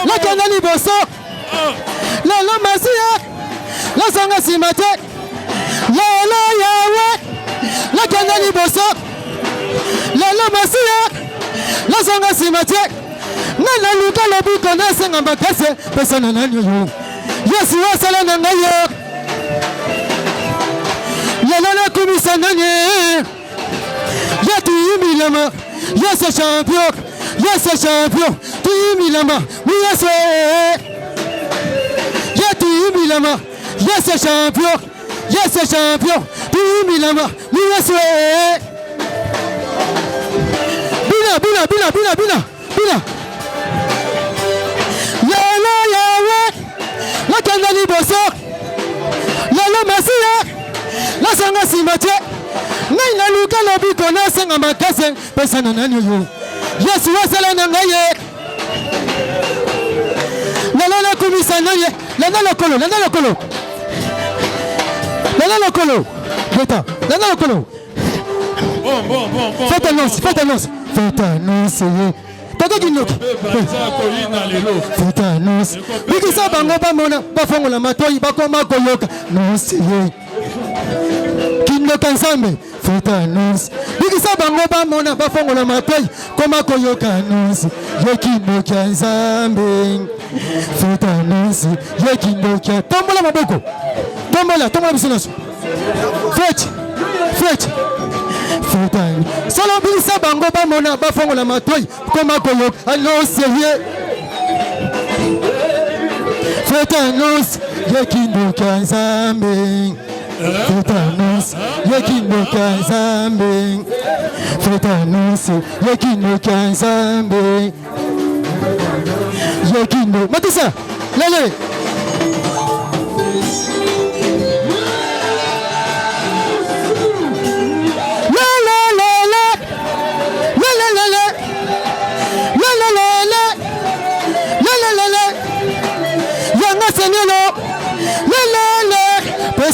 La kenda liboso. Lelo Masiya. La sanga simate. Lelo Yahweh. La kenda liboso. Lelo Masiya. La sanga simate. Nana luka lobi kona senga makase. Pesa na nani yo. Yesu wasala na ngayo. Lelo na kumisa nani. Yetu yumilama. Yesu champion. Yesu champion. Tu yumilama. Yesu. Yetu yumilama. Yesu champion. Yesu champion. Tu yumilama. Yesu. Bina bina bina bina bina bina. Lelo Yahweh. La kenda liboso. Lelo Masiya. La sanga simate. Ngai na luka lobi kona senga makase. Pesa na nani yo. Yesu wasala na ngaye. Lelo na kumisa nanye. Lelo lokolo. Lelo lokolo. Lelo lokolo. Veta. Lelo lokolo. Bon. Faites annonce. Faites annonce. Faites annonce. Toto kinoki. Faites annonce. Bikisa bango ba mona. Ba fongola matoi. Ba koma koyoka. Non c'est Kinoka nzambe. Faites annonce. Bikisa bango ba mona. Ba fongola matoi. Koma koyoka annonce. Ye kinoka nzambe. Faites annonce. Ye kinoka. Tombola maboko. Tombola bisonaso. Faites. Solo bisa bango ba mona ba fongola matoi koma koyo annonce ye. Faites annonce ye kindoka nzambe. Faites annonce ye kindoka nzambe. Faites annonce ye kindoka nzambe. Ye kindo. Matisa. Lele.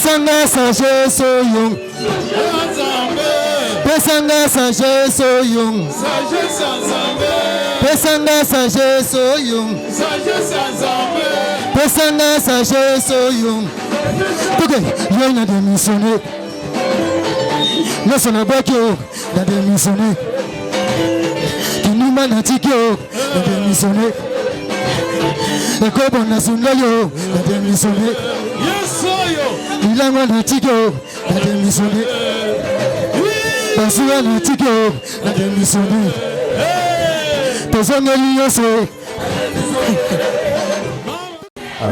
Pesanga sagesse oyong. Pesanga sagesse oyong. Pesanga sagesse oyong. Pesanga sagesse oyong. Ok, yo na démissionné. Laisse na bakio, na démissionné. Kinuma na tikio, na démissionné. Ekobo na sungayo, na démissionné. Ilango na tikio, na démissionné. Pasua na tikio, na démissionné. Tozongeli yose.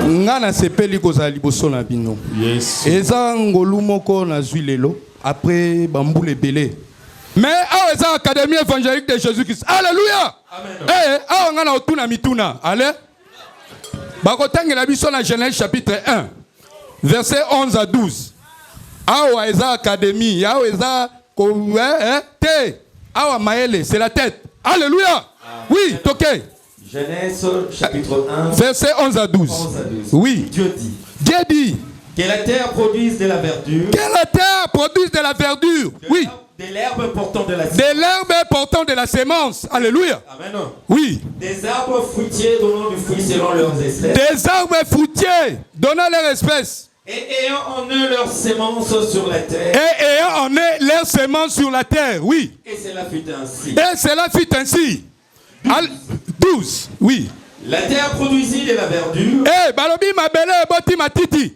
Ngana sepeli kozala liboso na bino. Yes. Eza ngolu moko na zwi lelo après bambou ebele. Mais awa eza Académie évangélique de Jésus-Christ. Alléluia. Amen. Eh awa ngana otuna mituna. Allez. Bakotangela biso na Genèse chapitre 1 verset 11 à 12. Awa eza Académie, awa eza te. Awa maele, c'est la tête. Alléluia. Amen. Oui, toqué. Genèse chapitre 1 verset 11 à 12. Oui. Dieu dit. Dieu dit que la terre produise de la verdure. Que la terre produise de la verdure. Oui. De l'herbe portant de la sémence. De l'herbe portant de la sémence. Alléluia. Amen. Oui. Des arbres fruitiers donnant du fruit selon leurs espèces. Des arbres fruitiers donnant leur espèce. Et ayant en eux leur sémence sur la terre. Et ayant en eux leur sémence sur la terre. Oui. Et cela fut ainsi. Et cela fut ainsi. 12. Oui. La terre produisit de la verdure. Eh, balobi mabele boti matiti.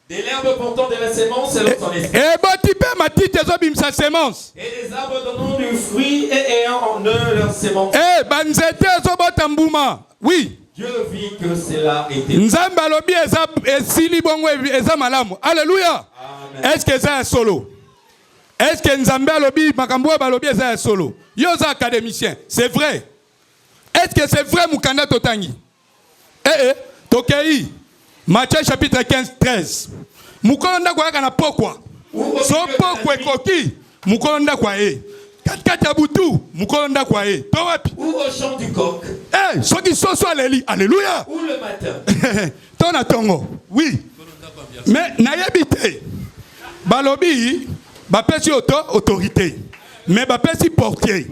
De l'herbe portant de la sémence selon son espèce. Et boti pe matiti zobim sa sémence. Et des arbres donnant du fruit et ayant en eux leur sémence. Eh, banzete zobota mbuma. Oui. Dieu vit que cela était. Nzambe alobi eza esili bongo eza malamu. Alléluia. Amen. Est-ce que c'est un solo? Est-ce que Nzambe alobi makambo balobi eza un solo? Yo za académicien, c'est vrai. Est-ce que c'est vrai Mukanda Totangi? Tokei. Matthieu chapitre 15, 13. Mukonda kwa kana pokwa. So pokwa koki. Mukonda kwa e. Katkata butu. Mukonda kwa e. Towapi. Ou au chant du coq. Eh, soki soso aleli. Alléluia. Ou le matin. Tona tongo. Oui. Mais nayebite. Balobi. Bapesi autorité. Mais bapesi portier.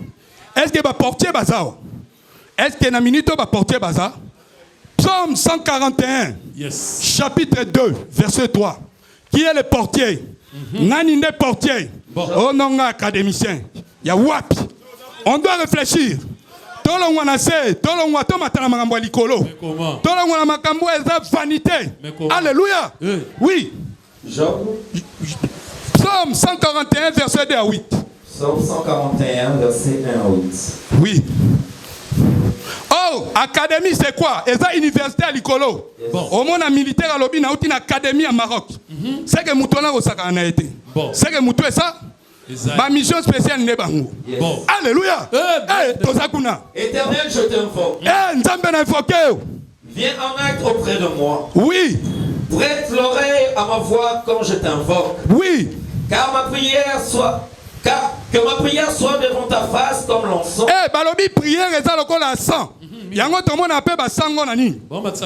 Est-ce que ba portier bazao? Est-ce que na minute va porter baza? Psaume 141, yes. Chapitre 2, verset 3. Qui est le portier? Nani ne portier? Oh non, académicien. Ya wapi? On doit réfléchir. Tolo wanase, tolo wato matana makambo likolo. Tolo wana makambo eza vanité. Alléluia. Oui. Job. Psaume 141, verset 2 à 8. Psaume 141, verset 1 à 8. Oui. Oh, académie c'est quoi? Eza université à Likolo. Bon. Au monde militaire à l'obin a une académie à Maroc. C'est que moutona au sakana été. C'est que moutou ça. Ma mission spéciale n'est pas nous. Bon. Alléluia. Tosakuna. Éternel, je t'invoque. Nzambe n'invoque. Viens en acte auprès de moi. Oui. Prête l'oreille à ma voix quand je t'invoque. Oui. Car que ma prière soit devant ta face comme l'encens. Eh, balobi prière est à la sang. Yango to mona pe ba sango na nini?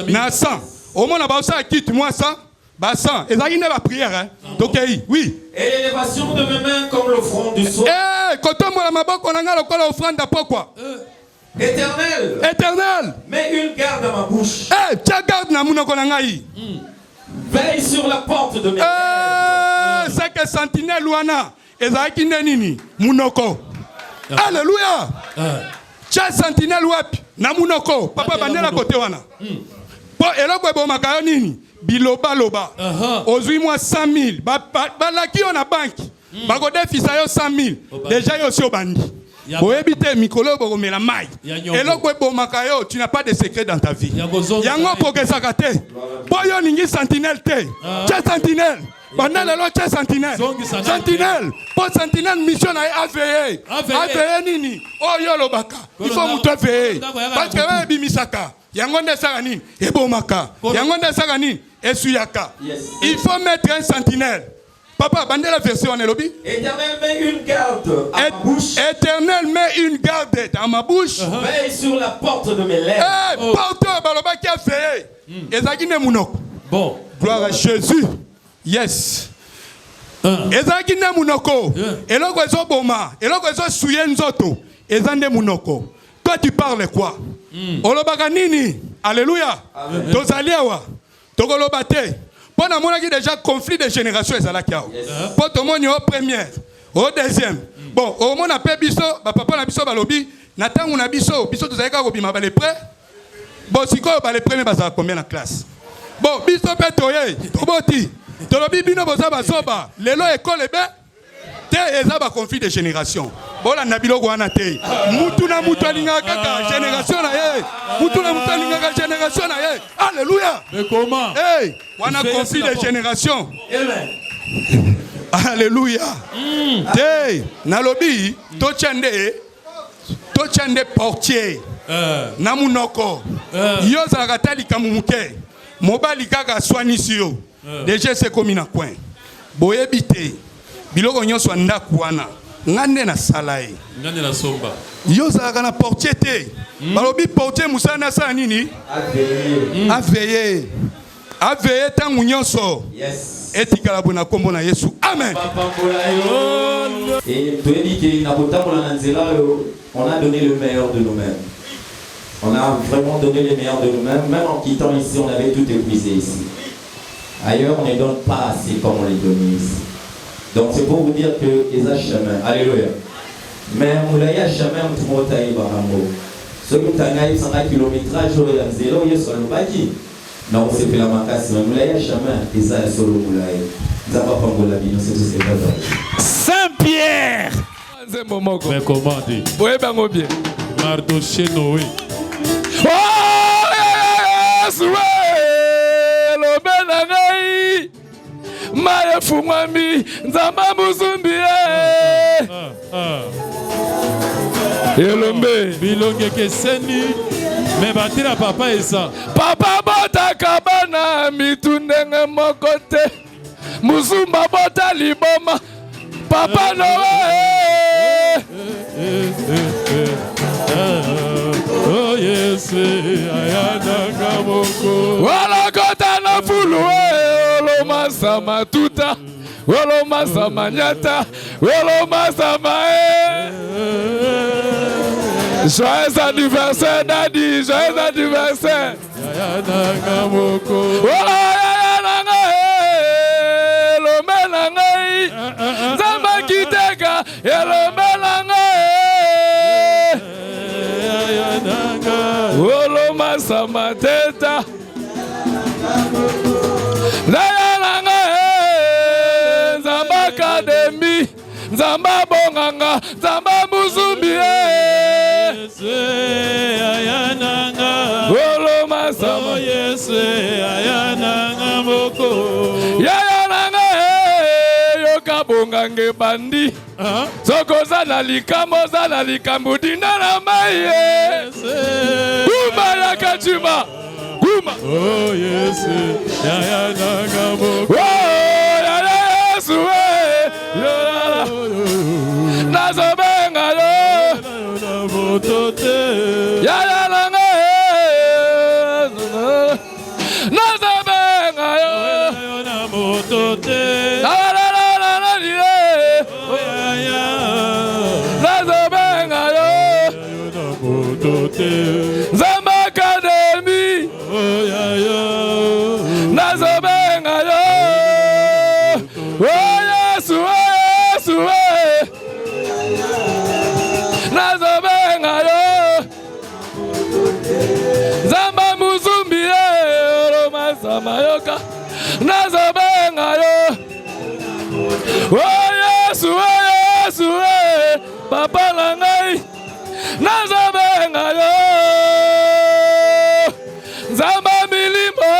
Na sang. Au mona ba ça quitte moi ça. Ba sang. Et ça il n'est pas prière hein. Donc oui. Et l'élévation de mes mains comme l'offrande du soir. Eh, quand on m'a maboko na ngalo kola offrande à pourquoi? Éternel. Éternel. Mets une garde à ma bouche. Eh, tu garde na munoko na ngai. Veille sur la porte de mes lèvres. C'est que sentinelle wana. Ezaki nini munoko. Alléluia. Cha sentinelle wapi na munoko. Papa bandela kote wana. Po eloko ebo makayo nini biloba loba. Ozui moi 100,000. Ba laki yo na banki. Ba ko defisa yo 100,000. Déjà yo si obandi. Boebite mikolo bo mela mai. Eloko ebo makayo, tu n'as pas de secret dans ta vie. Yango pokesaka te. Po yo ningi sentinelle te. Cha sentinelle. Pendant le lot, sentinelle. Sentinelle. Pour sentinelle, mission à veiller. À veiller nini. Oh yolo baka. Il faut mouton veiller. Parce que bimisaka. Yangonde sarani. Ebomaka. Yangonde sarani. Esuyaka. Il faut mettre un sentinelle. Papa, bandez la version en lobby. Éternel, mets une garde à ma bouche. Éternel, mets une garde dans ma bouche. Veille sur la porte de mes lèvres. Eh, porteur, baloba qui a veillé. Ezaki ne mounok. Bon. Gloire à Jésus. Yes. ezalaki nde munoko eloko ezoboma eloko ezosuye nzoto eza nde munoko. Toi tu parles quoi? Olobaka nini? Alléluia. Tozali awa tokoloba te mpo namonaki déjà conflit de génération ezalaki awa mpo tomoni o première au deuxième. Bon omona mpe biso bapapa na biso balobi na ntango na biso tozali kaka kobima balepre. Bon sikoyo balepre me bazala combien na classe? Bon biso mpe toye toboti tolobi bino boza bazoba lelo ekole be te eza baconflit de génération. Bolanda biloko wana te mutu na mutu alingaka kaka génération na ye mutu na mutu alingaka génération na ye. Alléluia. Mais comment? Hey, wana conflit de génération. Alléluia. Te nalobi tochande portier na munoko yo zalaka talika mumuke mobali kaka swanisi yo déjà c'est comme na coin boyebi te biloko nyonso ndaku wana ngande na salae ngande na somba yo zalaka na portier te balobi portier musana sa nini aveiller tangu nyonso etikala bona kombo na Yesu. Amen. Et tu as dit que on a donné le meilleur de nous-mêmes. On a vraiment donné le meilleur de nous-mêmes. Même en quittant ici, on avait tout épuisé ici. Ailleurs, on ne donne pas assez comme on les donne ici. Donc c'est pour vous dire que les chemin. Alléluia. Mais Moulaya chemin, on te monte Baramo. Ce qui est 100 kilométrage, il y a sur le baki. Non, c'est que la macasse, mais Moulaya chemin, et ça est solo Moulaya. Saint-Pierre. Mais comment dit? Oui, ben bien. Mardoché Noé. Oh, yes, ouais, le benangai. Maye fumami, nzamba muzumbi. Elombe, bilonge keseni. Mais batira papa et ça. Papa bota kabana mitundenge mokote. Muzumba bota liboma. Papa Noé. Oh yes, ayana kamoko. Wala kota na fulue, olo masama tuta, olo masama nyata, olo masama Joyeux anniversaire, Daddy, joyeux anniversaire. Ayana kamoko. Ayana lomenangai, zamba kiteka, lomenangai. Olo masama teta. Ayana zamba academy, zamba bonganga, zamba muzumbi. Olo masama Yesu ayana moko. Yayananga yoka bongange bandi. Soko zana likambo zana likambo dinara maye. Kuma yakachima. Kuma. Oh Yesu ayana moko. Oh Yesu nazobenga yo. Botote. Yayananga nazobenga yo. Na botote. Zamba Academy. Oh yeah yeah. Nazobenga yo. Oh Yesu Yesu. Nazobenga yo. Zamba muzumbi yo masama yoka. Nazobenga yo. Oh Yesu Yesu. Papa langai. Nazobenga yo. Zamba milimo.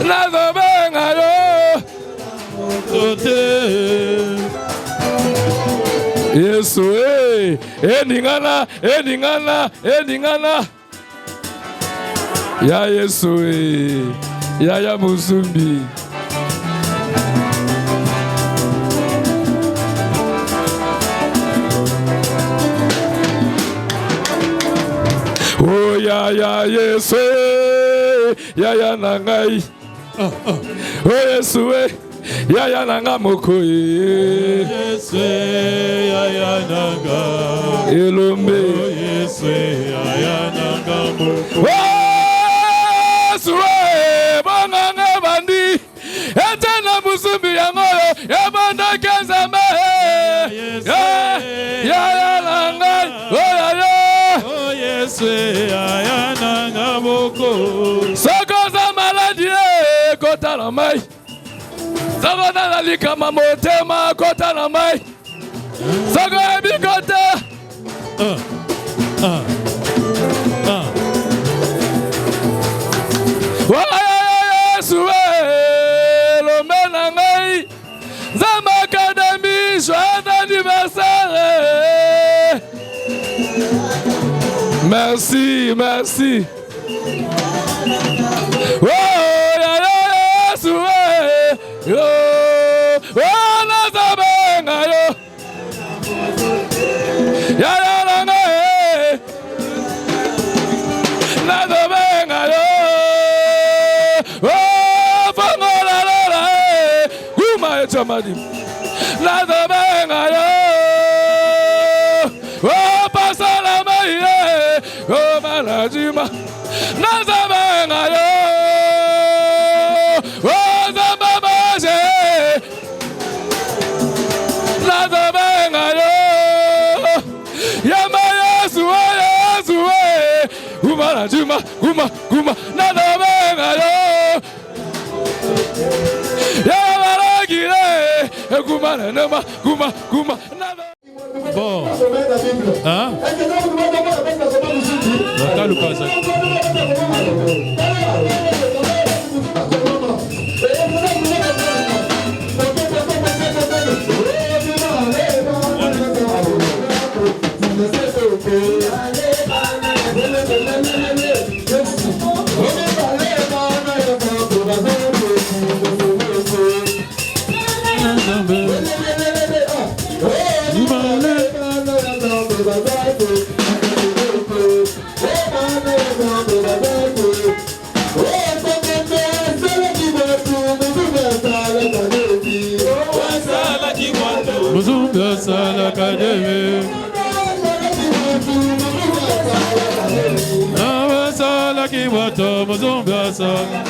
Nazobenga yo. Yesu eningana eningana eningana. Ya Yesu ya muzumbi. Oh ya Yesu ya nangai Oh Yesu yaya nanga mokoye Yesu yaya nanga elombe Yesu yaya nanga mokoye Yesu banganga bandi etena musumbi yangoyo yabanda kenzama yaya nanga oh Yesu yaya nanga mokoye sokoza maladie kota na mai Sago na likama motema kota na mai Sago ebi kota Yesu lo mena ngai Zama académie joie d'anniversaire Merci, merci Yesu yo, nazabenga yo, ya nanga nazabenga yo, fangola la kuma echamadi, nazabenga yo, pasala mai malajima, nazabenga yo. Guma nada venga yo ya baragire guma nada guma nada bon hein Nakalukaza Muzumba sala kademe Awa sala kiwato muzumba sala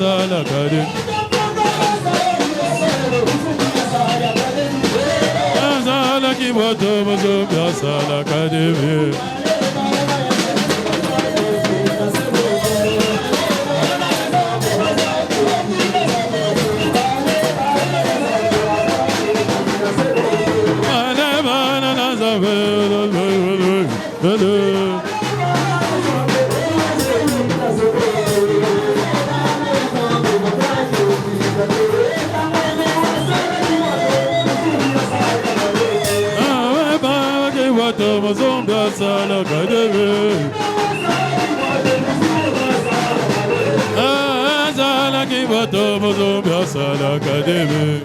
Sala kade Sala ki boto bozo sala kade Sala kademe Sala ki boto bozo sala kademe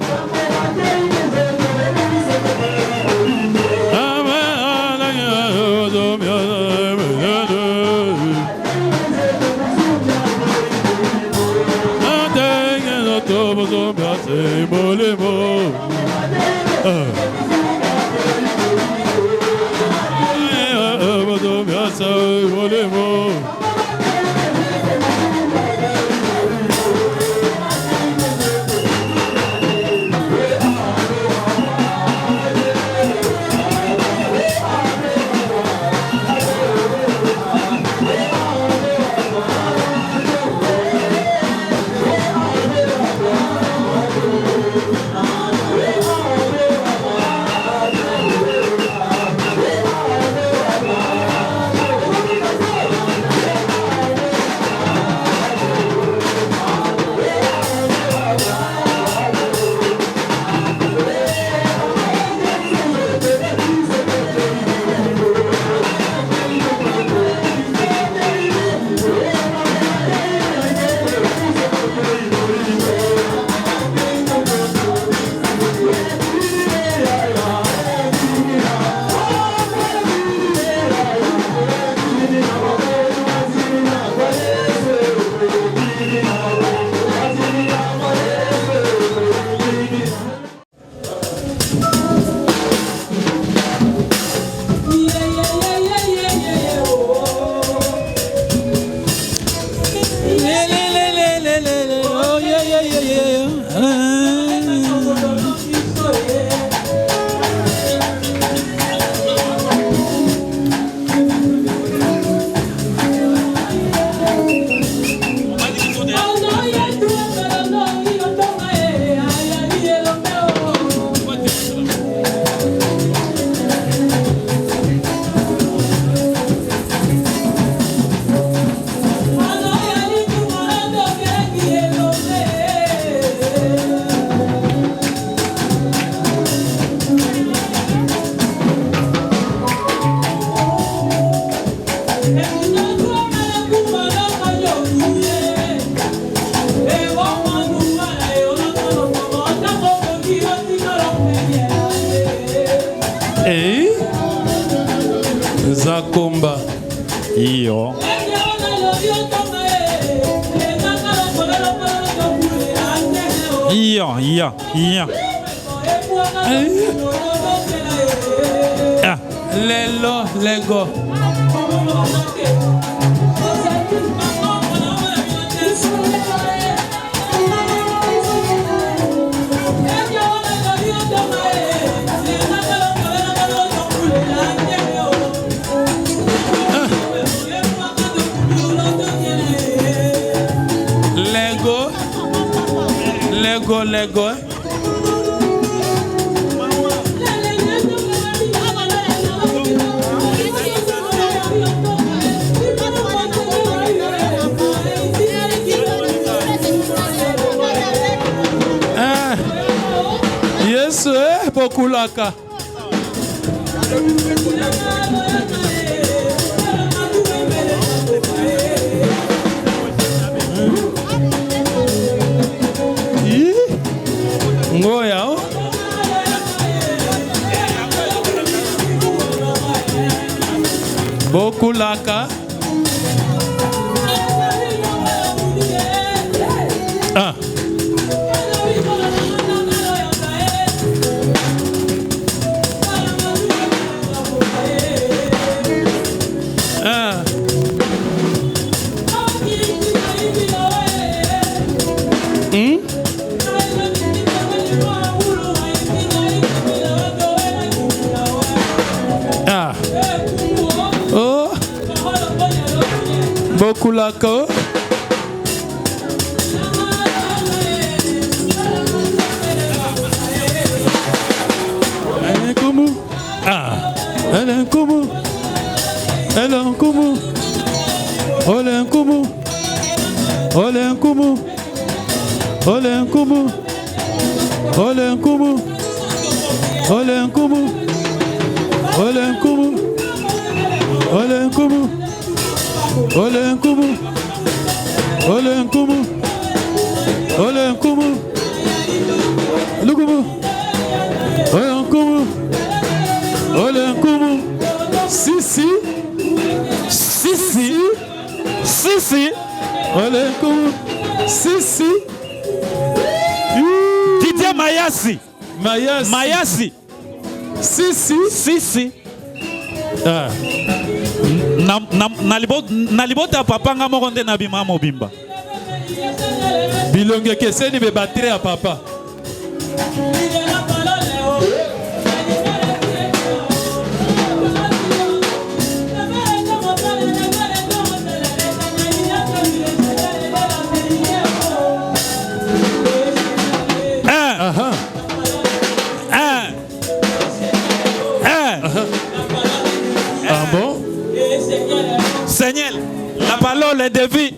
Zakomba. Iyo. Iya. Lelo, lego. Lego. Yes, Bokulaka. Ngoya. Bokulaka. Ah. Oh, Bokulaka. Sisi. Didier Mayasi. Sisi. Nalibota papanga mokonde na bima mobimba. Bilonge keseni be battre ya papa. Ah bon? Seigneur, la parole est de vie.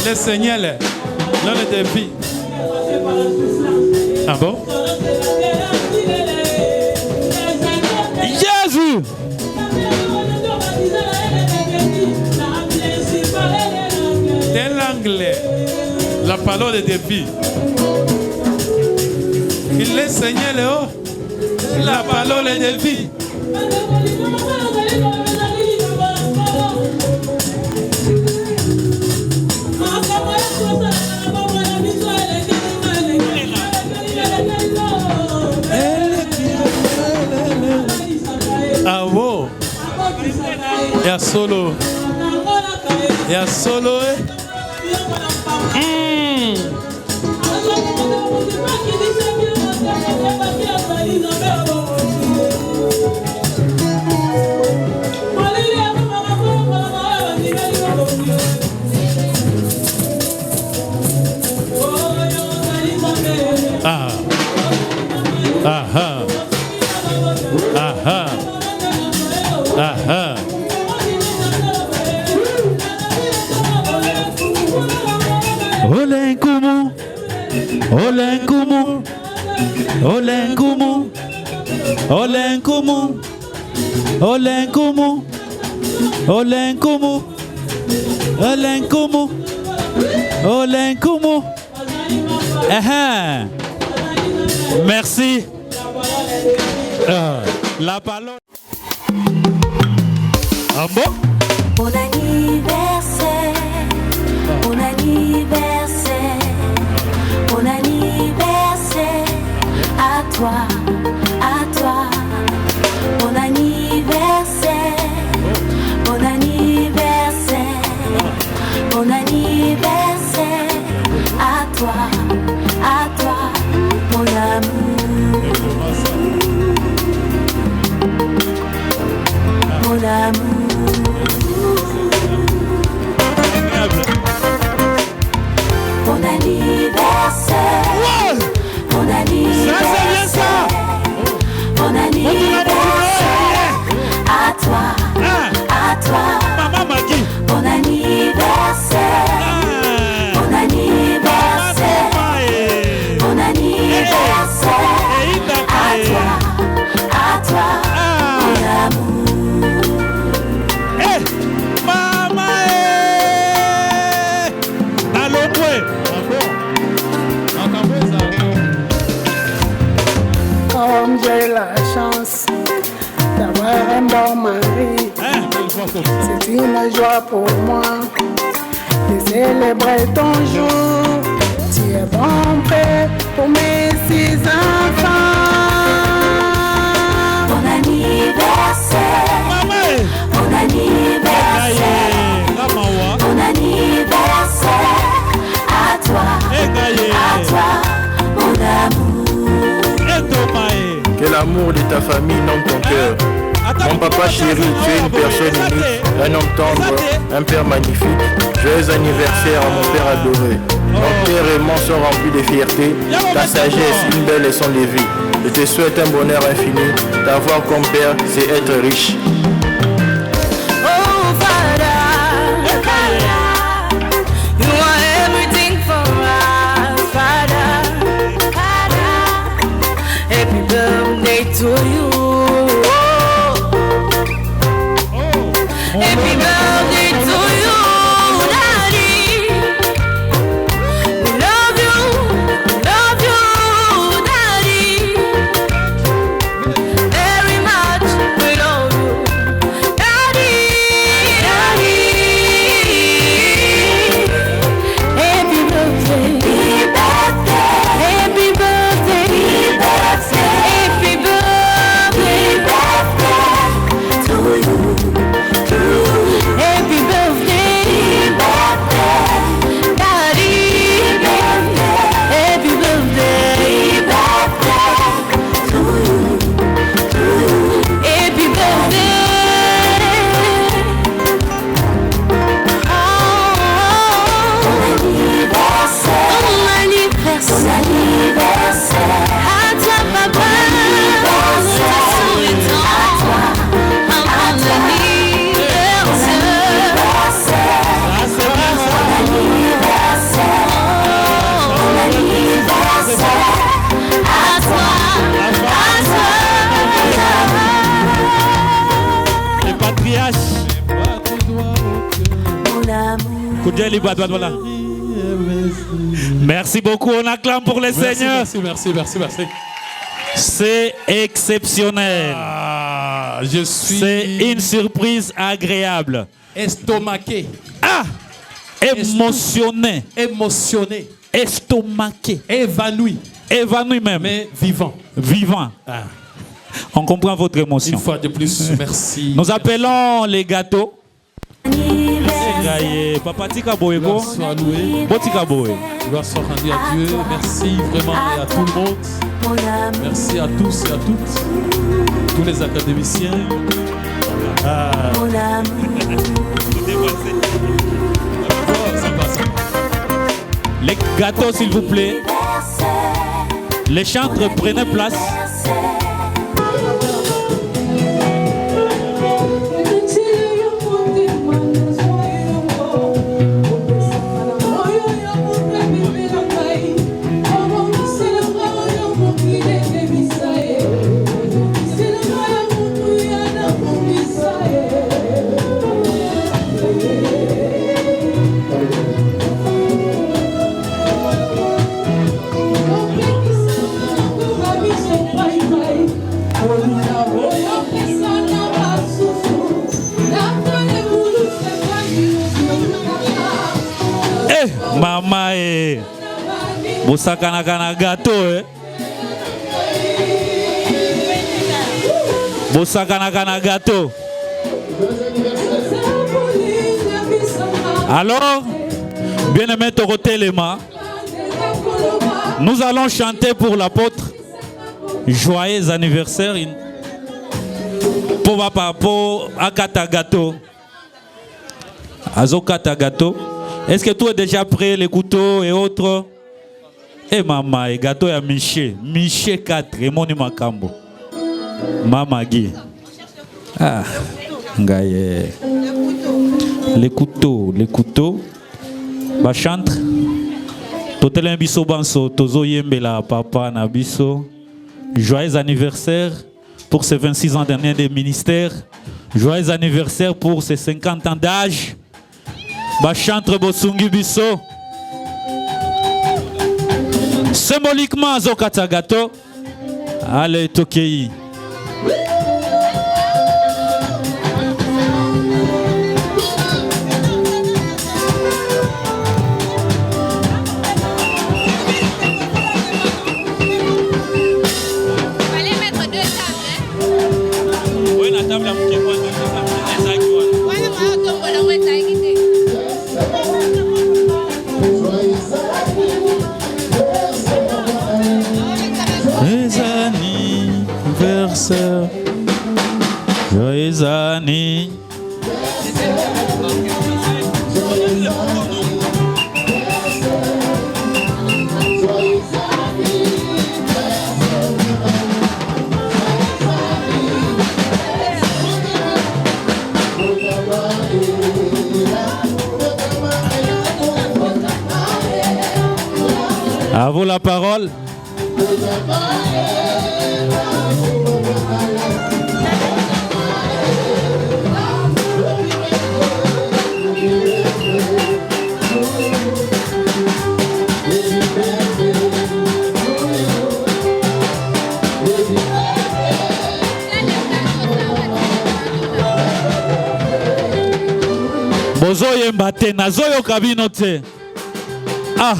Le Seigneur, l'homme de vie. Ah bon? Jésus. Dès l'anglais, la parole est de vie. Il est Seigneur, la parole est de vie. Ah wow. Ya solo. Merci. La parole. Ah bon? Bon anniversaire, bon anniversaire, bon anniversaire à toi, bon anniversaire, bon anniversaire, bon anniversaire à toi, mon amour, mon amour. Bon anniversaire, bon anniversaire, bon anniversaire à toi, Maman Maggie. bon anniversaire, bon anniversaire, bon anniversaire à toi, mon amour. Eh, maman, allô, Comme j'ai la chance d'avoir un bon mari, c'est une joie pour moi de célébrer ton jour. Tu es bon père pour mes 6 enfants. Bon anniversaire, bon anniversaire, bon anniversaire à toi, mon amour. Que l'amour de ta famille nomme ton cœur. Mon papa chéri, tu es une personne unique, un homme tendre, un père magnifique. Joyeux anniversaire à mon père adoré. Mon cœur et mon sont remplis de fierté. Ta sagesse, une belle leçon de vie. Je te souhaite un bonheur infini. T'avoir comme père, c'est être riche. To you, happy birthday to you, Daddy. We love you, Daddy. Very much, we love you, Daddy. Happy birthday, happy birthday, happy birthday. Voilà. Merci beaucoup, on acclame pour les seigneurs. Merci. C'est exceptionnel. C'est une surprise agréable. Estomaqué. Ah! Émotionné. Estomaqué. Évanoui même. Mais vivant. Ah. On comprend votre émotion. Une fois de plus, merci. Nous appelons les gâteaux. Papa Tika Boé. Gloire soit louée. Gloire soit rendue à Dieu. Merci vraiment et à tout le monde. Merci à tous et à toutes. Tous les académiciens. Les gâteaux, s'il vous plaît. Les chantres, prenez place. Bye. Mama e bosakana kana gâteau bosakana kana gâteau. Alors, bien-aimé Torotelema, nous allons chanter pour l'apôtre. Joyeux anniversaire. Pour Akata gâteau. Azokata gâteau. Est-ce que tout est déjà prêt, les couteaux et autres? Eh maman, et gâteau ya Miché. Miché 4, et moni makambo. Mama Guy. Ah, ngaye. Les couteaux. Ba chantre. Totelin biso banso, tozo yembela papa na biso. Joyeux anniversaire pour ses 26 ans derniers de ministère. Joyeux anniversaire pour ses 50 ans d'âge. Ba chantre bosungi biso. Symboliquement zokata gato. Allez tokei. Joyeux anniversaire. À vous la parole. Bozo yembate nazo yo kabino te. Ah.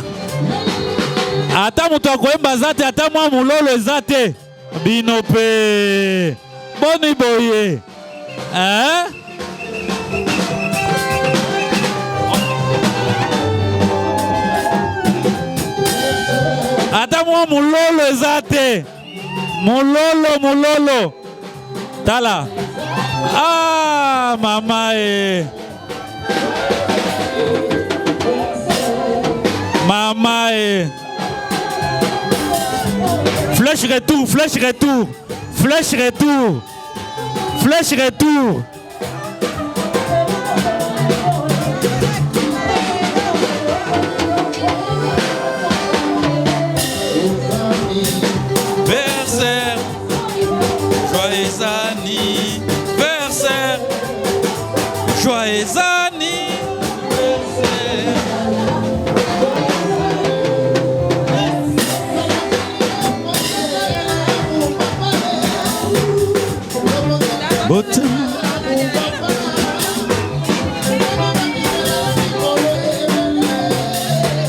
Ata mutu akoyemba zate ata mwa mulolo ezate. Bino pe. Boni boye. Hein? Ata mwa mulolo ezate. Mulolo. Tala. Ah, mama e. Mama e. Flèche retour. Versaire, joyeux anniversaire, joyeux anniversaire.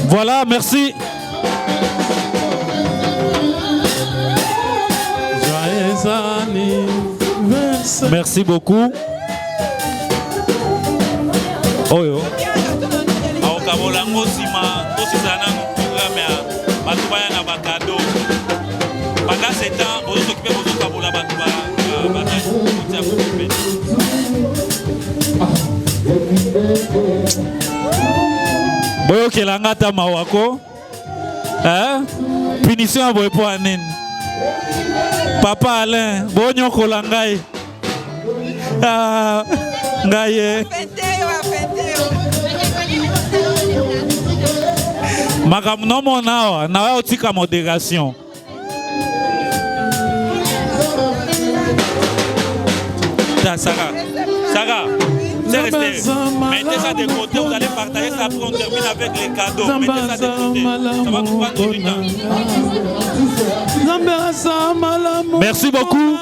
Voilà, merci. Joyeux anniversaire. Merci beaucoup. Oyo. Aokabolango sima, tosizana programme ya batubaya na bakado. Pendant 7 ans, on s'occupe de kabola batubaya. Boyo kelanga ta mawako. Hein? Punition boy po anen. Papa Alain, bonyo kolangai. Ah, ngaye. Makam no monawa, na otika modération. Sarah, c'est resté. Mettez ça de côté, vous allez partager ça, après on termine avec les cadeaux. Mettez ça de côté, ça va vous prendre du temps. Merci beaucoup.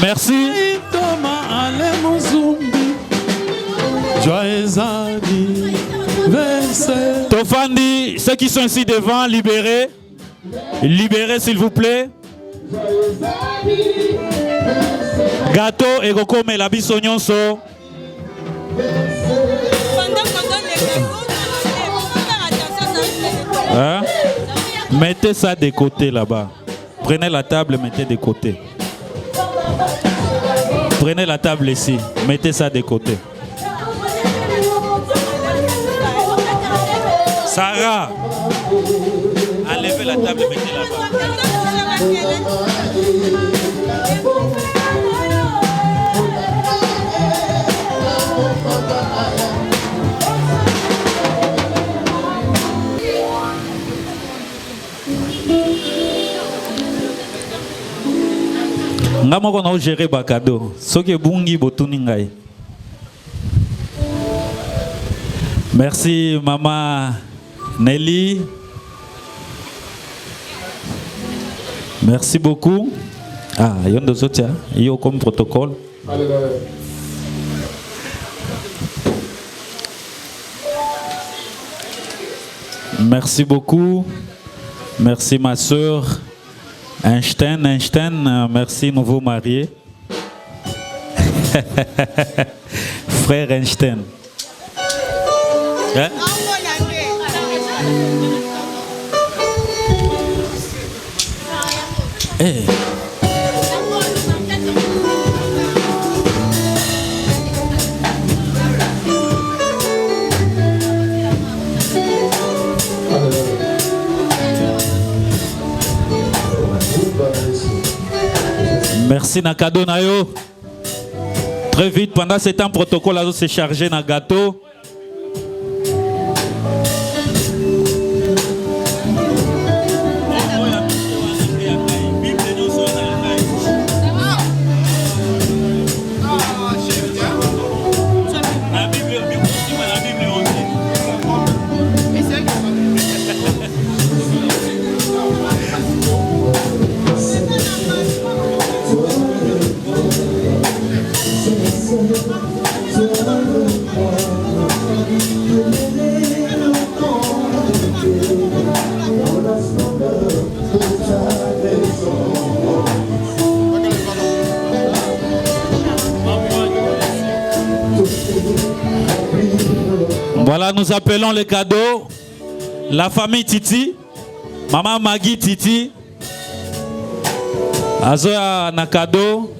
Merci. Joyeux anniversaire. Tofandi, ceux qui sont ici devant, libérez. Libérez s'il vous plaît. Gâteau et Goko mais la bisonyonso. Hein? Mettez ça de côté là-bas. Prenez la table, mettez de côté. Prenez la table ici, mettez ça de côté. Sarah, enlevez la table, mettez là-bas. Nga moko na gérer ba cadeau. Soki bungi botuni ngai. Merci maman Nelly. Merci beaucoup. Ah, yondo sotia, yo comme protocole. Merci beaucoup. Merci ma soeur. Einstein, merci nouveau marié. Frère Einstein. Hein? Hey. Merci Nakado Nayo. Très vite, pendant ce temps, protocole a se chargé na gâteau. Voilà, nous appelons les cadeaux. La famille Titi, maman Maggie Titi, Azoya Nakado.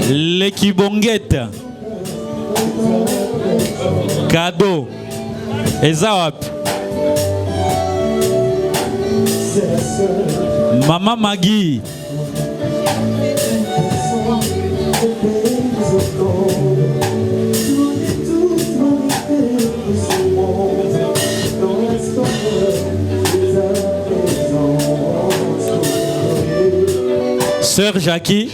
Les Kibonguettes. Cadeau. Ezawap. Maman Maggie. Sœur Jackie.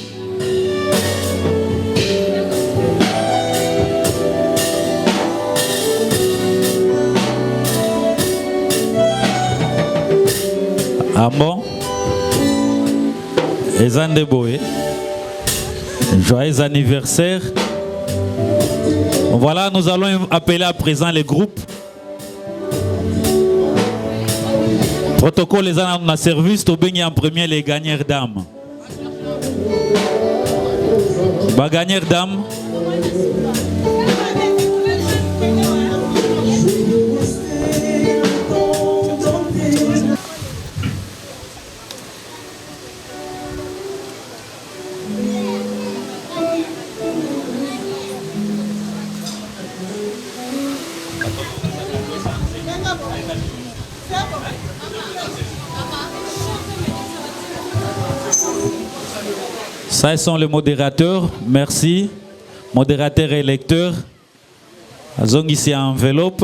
Amon, Ezande Boé, joyeux anniversaire. Voilà, nous allons appeler à présent les groupes. Protocole les ans dans service, au béni en premier les gagneurs dames. Bah gagneurs dames. Ça, sont les modérateurs. Merci. Modérateur et lecteur. Azong ici enveloppe.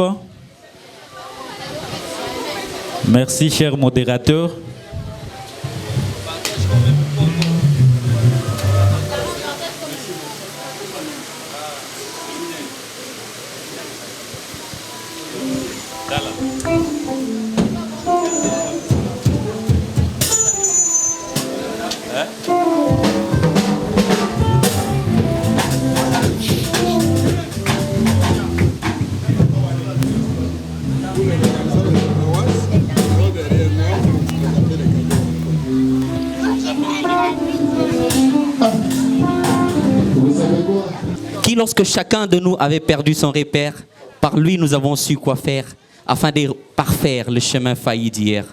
Merci, cher modérateur. lorsque chacun de nous avait perdu son repère, par lui nous avons su quoi faire afin de parfaire le chemin failli d'hier,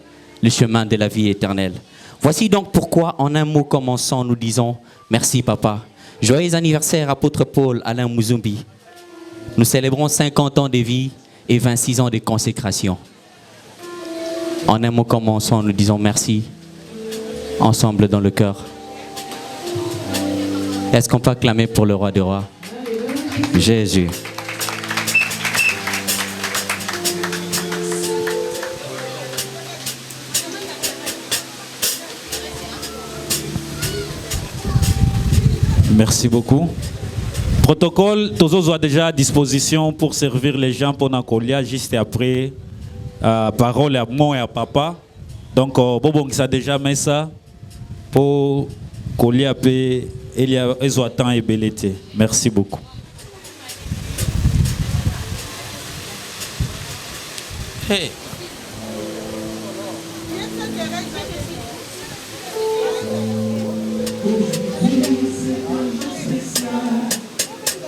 le chemin de la vie éternelle. Voici donc pourquoi, en un mot commençant, nous disons merci papa. Joyeux anniversaire apôtre Paul Alain Muzumbi. Nous célébrons 50 ans de vie et 26 ans de consécration. En un mot commençant, nous disons merci, ensemble dans le cœur. Est-ce qu'on peut acclamer pour le roi des rois, Jésus? Merci beaucoup. Protocole, tous ont déjà à disposition pour servir les gens pour Nakolia juste après parole à moi et à papa. Donc, Bobo qui a déjà mis ça pour Kolia et Ezoatan et Belete. Merci beaucoup. Hey.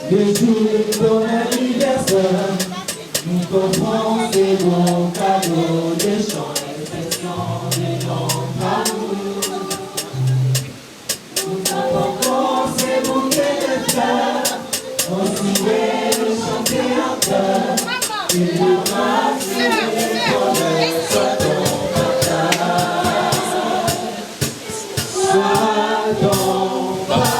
Le jour de ton anniversaire, nous t'offrons ces bons cadeaux, des chants, des expressions, des noms d'amour. Nous t'apportons ces bouquets de fleurs, aussi de chanter en cœur, et nous rassure les bonheurs soit ton partage. Soit ton partage.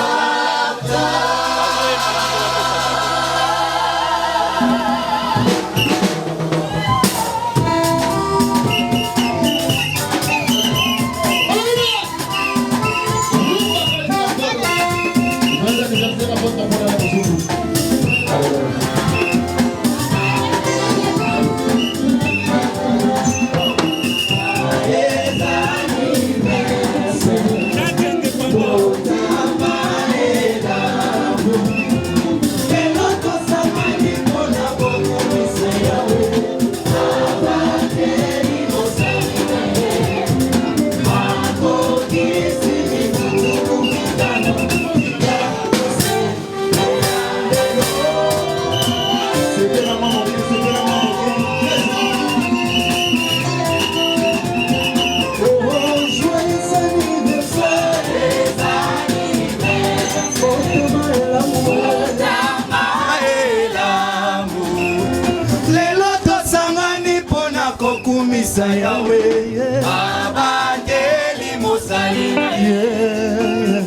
Yahweh, Abandeli Mosalina,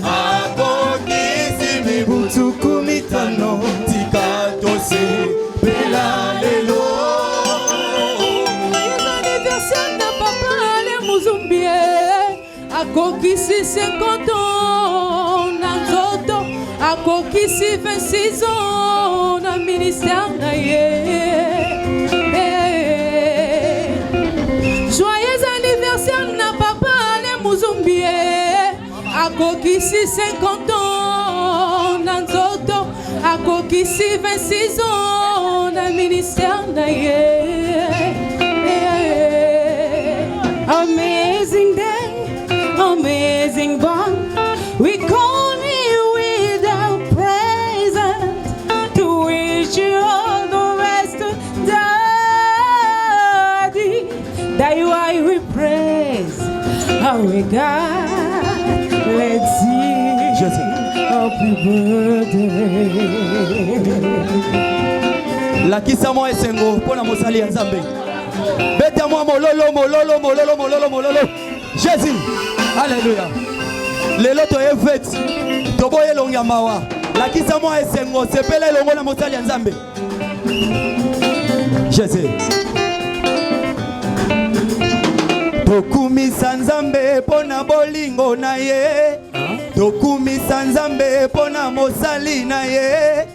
Abondisi Mibutuku Mitano, Tikatose, Bela Lelo. L'anniversaire de papa Ale Muzumbi, akokisi 50 ans, Nanzoto, akokisi 26 ans, na ministère na ye. Joyeux anniversaire na papa Ale Muzumbi, akokisi 50 ans, Nanzoto, akokisi 26 ans, na ministère na ye. Amazing day, amazing bond, we call you with our present to wish you all the best, Daddy. That's why we praise our God. Let's sing happy birthday. Lakisa moi esengo pona mosali ya Nzambe. Beta moi mololo mololo mololo mololo mololo. Jésus. Alléluia. Lelo to eveti. Toboye longa mawa. Lakisa moi esengo sepela longo na mosali ya Nzambe. Jésus. Tokumisa Nzambe pona bolingo na ye. Tokumisa Nzambe pona mosali na ye.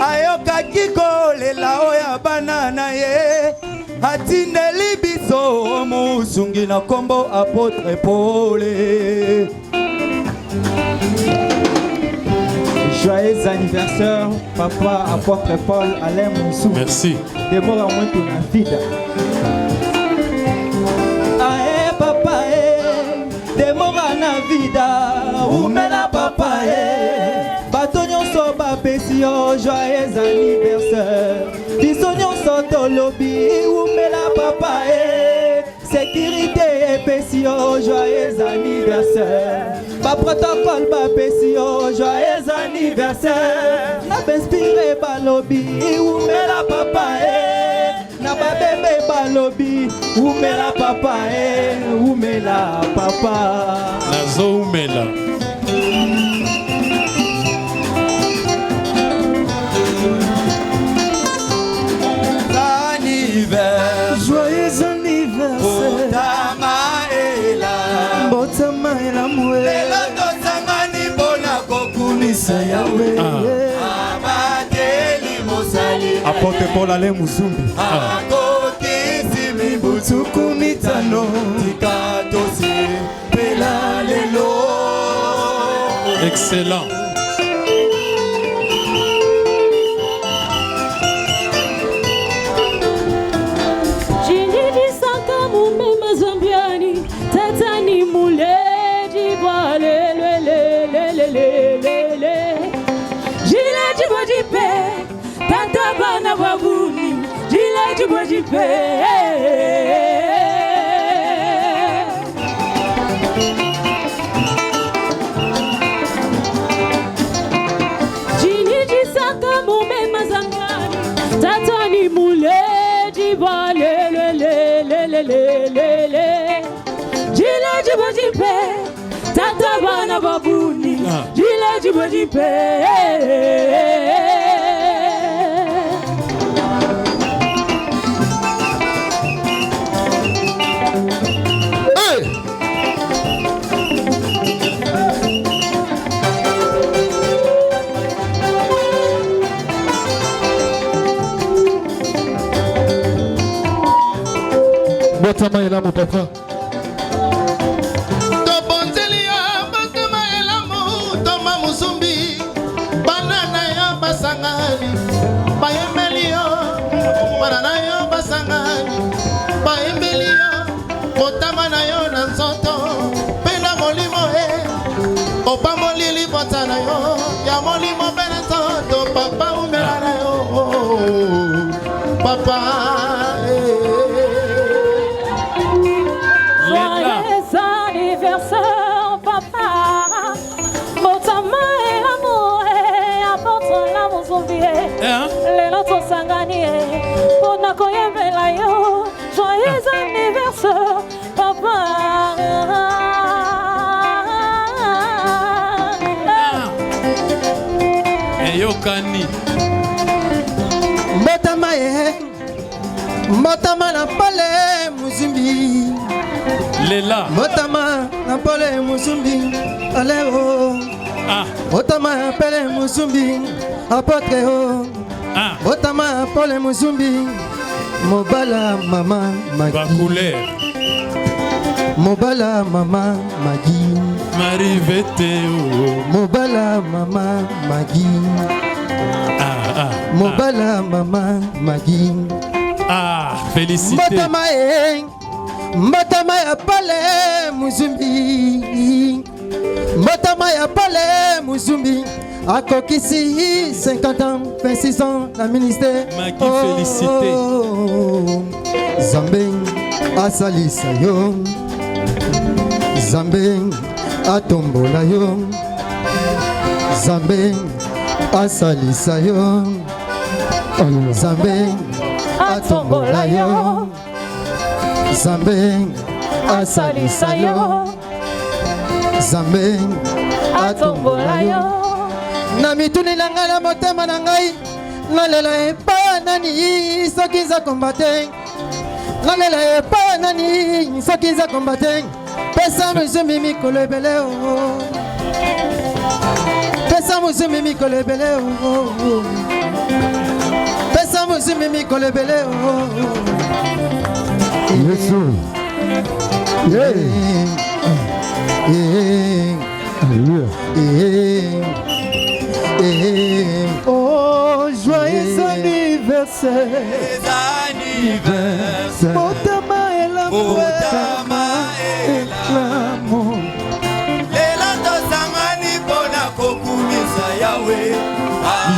Ayoka kiko lela oya bana na ye. Atindeli biso musungi na kombo apôtre Paul. Joyeux anniversaire, papa apôtre Paul Alain Moussou. Merci. Demora muito na vida. Ae papa demora na vida. Umela papa bato nyonso ba bapesi yo joyeux anniversaire. Biso nyonso tolobi umela papa sécurité epesi yo joyeux anniversaire. Ba protocole bapesi yo joyeux anniversaire. Na bespire balobi umela papa na babebe balobi umela papa umela papa nazo umela. Joyeux anniversaire Botama ela mwe Lelo tozangani bona kokumisa yawe Abateli mosali Apote Paul Ale Muzumbi Akokisi mibutuku mitano Tikatosi pela lelo. Excellent. Tatani muleji bale le le le le le le le Jileji bojipe tata bana babuni Jileji bojipe Jiniji saka mume mazangani Tatani muleji bale le le le le le le Jile jibojipe, tata bana babuni. Jile jibojipe. Botama est là, mon papa. Papa umela yo papa Joyeux anniversaire papa Botama et l'amour apporte l'amour zombie Lelo tosangani Pona koyembela yo Joyeux anniversaire papa Yokani Mbotama na pole Muzumbi Lela Mbotama na pole Muzumbi Aleo Mbotama na pole Muzumbi Apotre ho Mbotama na pole Muzumbi Mobala mama Magi Bacouleur Mobala mama Magi Marivete Mobala mama Magi Mobala mama Magi félicité Mbotama ya pale Muzumbi Mbotama ya pale Muzumbi Akokisi 50 ans 26 ans la ministère Magi félicité Zambe asalisa yo Zambe atombola yo Zambe asalisa yo Zambe atombola yo Zambe asalisa yo Zambe atombola yo na mituni na ngai na motema na ngai nalela epa nani soki za kombate nalela epa nani soki za kombate pesa muzumbi mikolo ebele pesa muzumbi mikolo ebele pesa muzumbi mikolo ebele Yesu Oh, joyeux anniversaire Botama et l'amour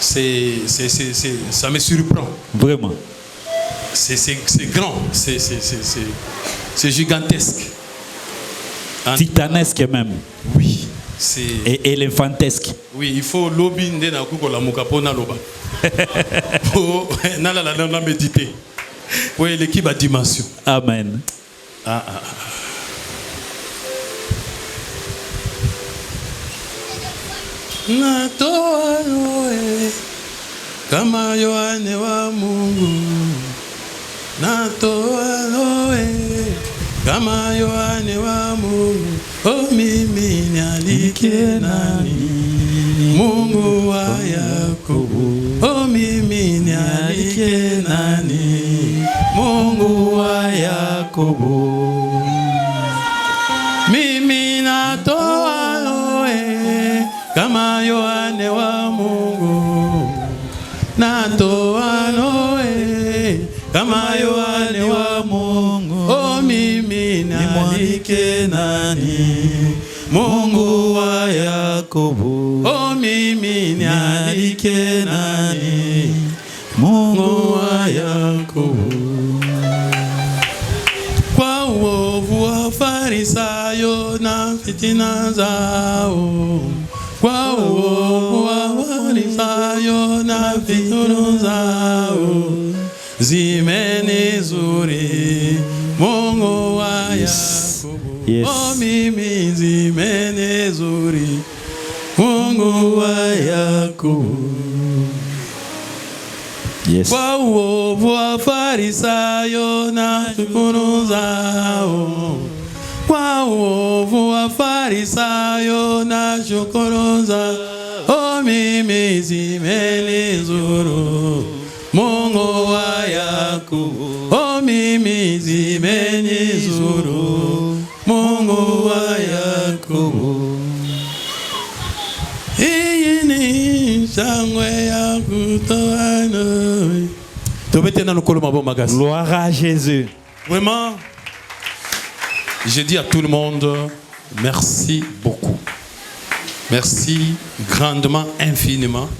ça me surprend. Vraiment. C'est grand, c'est gigantesque. Titanesque même. Oui. Et éléphantesque. Oui, il faut lobby na kuko la mukapona loba. Pour la méditer. Pour l'équipe à dimension. Amen. Natoa noe kama Yohane wa Mungu. Natoa noe kama Yohane wa Mungu. Oh, mimi nialike nani? Mungu wa Yakobo. Oh, mimi nialike nani? Mungu wa Yakobo. Mimi natoa noe kama Yohane wa Mungu. Natoa noe kama Yohane wa Mungu. Oh, mimi nialike nani? Mungu wa Yakobo. Oh, mimi nialike nani? Mungu wa Yakobo. Kwa uovu wa Farisayo na fitina zao. Kwa uovu wa Farisayo na fitina zao. Zimenizuri Mungu wa Yakobo. Yes. Oh, mimi zimenizuri Mungu wa Yakobo. Yes. Kwa uovu wa Farisayo na shukuru zao. Kwa uovu wa Farisayo na shukuru zao. Oh, mimi zimenizuru Mungu wa Yakobo. Oh, mimi zimenizuru Mungu wa Yakobo. Hii ni shangwe ya kutoana. Gloire à Jésus. Vraiment, je dis à tout le monde, merci beaucoup. Merci grandement, infiniment.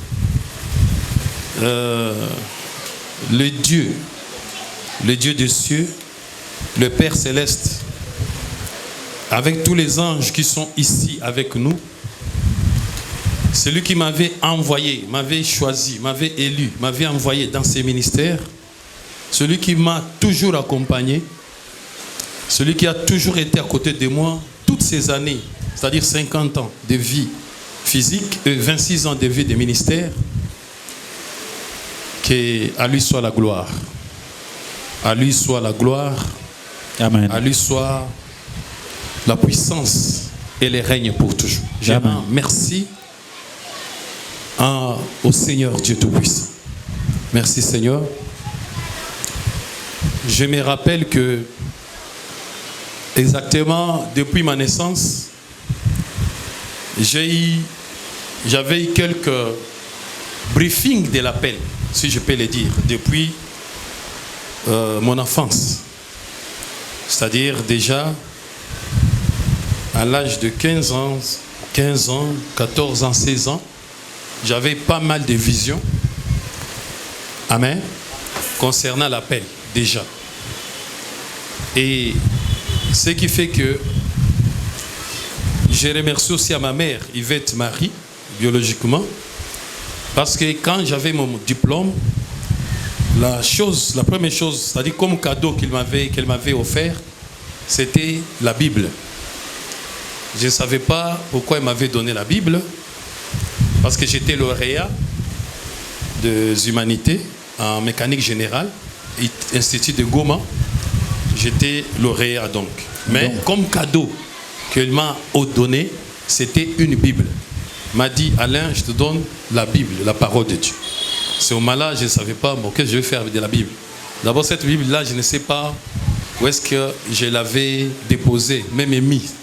Le Dieu des cieux, le Père céleste, avec tous les anges qui sont ici avec nous, celui qui m'avait envoyé, m'avait choisi, m'avait élu, m'avait envoyé dans ses ministères, celui qui m'a toujours accompagné, celui qui a toujours été à côté de moi toutes ces années, c'est-à-dire 50 ans de vie physique et 26 ans de vie de ministère, qu'à lui soit la gloire. À lui soit la gloire. Amen. À lui soit la puissance et le règne pour toujours. Amen. Merci au Seigneur Dieu Tout-Puissant. Merci Seigneur. Je me rappelle que exactement depuis ma naissance, j'avais eu quelques briefings de l'appel, si je peux le dire, depuis mon enfance. C'est-à-dire déjà à l'âge de 15 ans, 14 ans, 16 ans, j'avais pas mal de visions. Amen. Concernant l'appel, déjà. Et ce qui fait que je remercie aussi à ma mère, Yvette Marie, biologiquement, parce que quand j'avais mon diplôme, la première chose, c'est-à-dire comme cadeau qu'elle m'avait offert, c'était la Bible. Je ne savais pas pourquoi elle m'avait donné la Bible, parce que j'étais lauréat des humanités en mécanique générale, Institut de Goma. J'étais lauréat donc. Mais comme cadeau qu'elle m'a donné, c'était une Bible. Elle m'a dit, Alain, je te donne la Bible, la parole de Dieu. C'est au moment-là, je ne savais pas qu'est-ce que je vais faire avec de la Bible. D'abord, cette Bible-là, je ne sais pas où est-ce que je l'avais déposée, même mise.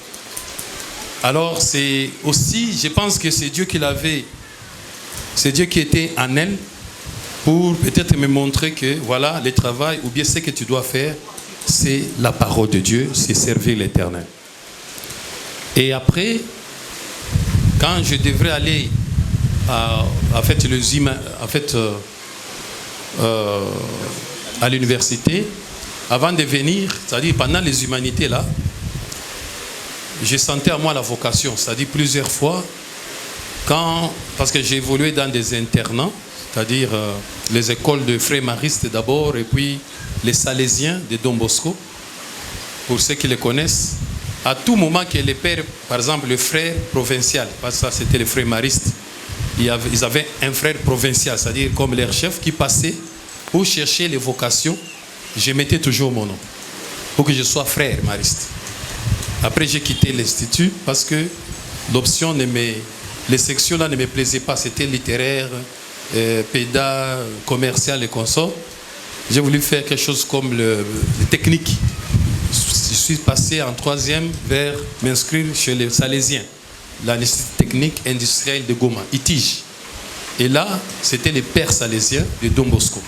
Alors, c'est aussi, je pense que c'est Dieu qui l'avait, c'est Dieu qui était en elle pour peut-être me montrer que, voilà, le travail ou bien ce que tu dois faire, c'est la parole de Dieu, c'est servir l'Éternel. Et après, quand je devrais aller à l'université, avant de venir, c'est-à-dire pendant les humanités là, j'ai senti à moi la vocation, c'est-à-dire plusieurs fois, parce que j'ai évolué dans des internats, c'est-à-dire les écoles de frères maristes d'abord, et puis les Salésiens de Don Bosco, pour ceux qui les connaissent. À tout moment que les pères, par exemple le frère provincial, parce que ça c'était les frères maristes, ils avaient un frère provincial, c'est-à-dire comme leur chef qui passait pour chercher les vocations, je mettais toujours mon nom, pour que je sois frère mariste. Après j'ai quitté l'institut parce que l'option les sections là ne me plaisaient pas, c'était littéraire, péda, commercial et consorts. J'ai voulu faire quelque chose comme le technique. Je suis passé en 3e vers m'inscrire chez les Salésiens, l'Institut technique industriel de Goma, ITIG. Et là, c'était les pères salésiens de Don Bosco.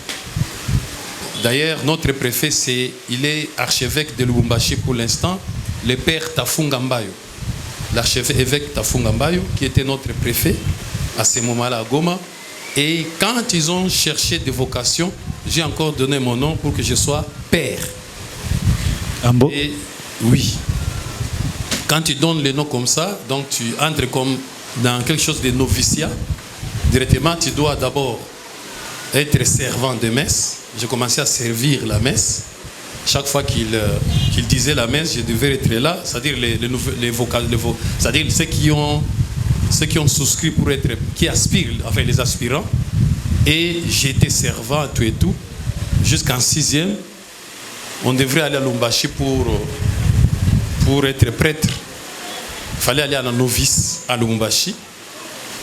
D'ailleurs, notre préfet, il est archevêque de Lubumbashi pour l'instant, le père Tafunga Mbayo. L'archevêque Tafunga Mbayo, qui était notre préfet à ce moment-là à Goma. Et quand ils ont cherché des vocations, j'ai encore donné mon nom pour que je sois père. Et oui. Quand tu donnes les noms comme ça, donc tu entres comme dans quelque chose de noviciat. Directement, tu dois d'abord être servant de messe. J'ai commencé à servir la messe. Chaque fois qu'il disait la messe, je devais être là. C'est-à-dire c'est-à-dire ceux qui ont souscrit pour être, qui aspirent, enfin les aspirants. Et j'étais servant, tout et tout, jusqu'en 6e. On devrait aller à Lubumbashi pour être prêtre. Il fallait aller à la novice à Lubumbashi.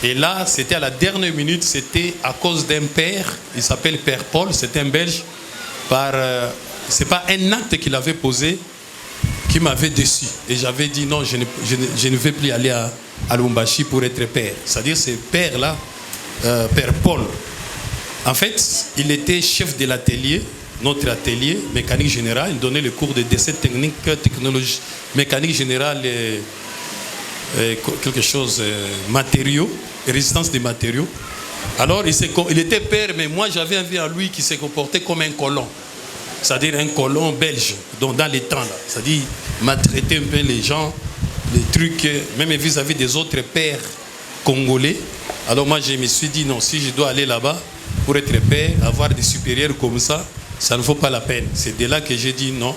Et là, c'était à la dernière minute, c'était à cause d'un père, il s'appelle Père Paul, c'est un Belge. C'est pas un acte qu'il avait posé qui m'avait déçu. Et j'avais dit non, je ne vais plus aller à Lubumbashi pour être père. C'est-à-dire ce père-là, Père Paul, en fait, il était chef de l'atelier, notre atelier mécanique générale. Il donnait le cours de dessin technique, technologie, mécanique générale et quelque chose, matériaux, résistance des matériaux. Alors, il était père, mais moi, j'avais envie à lui qui se comportait comme un colon. C'est-à-dire un colon belge, donc dans les temps, là. C'est-à-dire, maltraiter un peu les gens, les trucs, même vis-à-vis des autres pères congolais. Alors, moi, je me suis dit, non, si je dois aller là-bas pour être père, avoir des supérieurs comme ça, ça ne vaut pas la peine. C'est de là que j'ai dit non,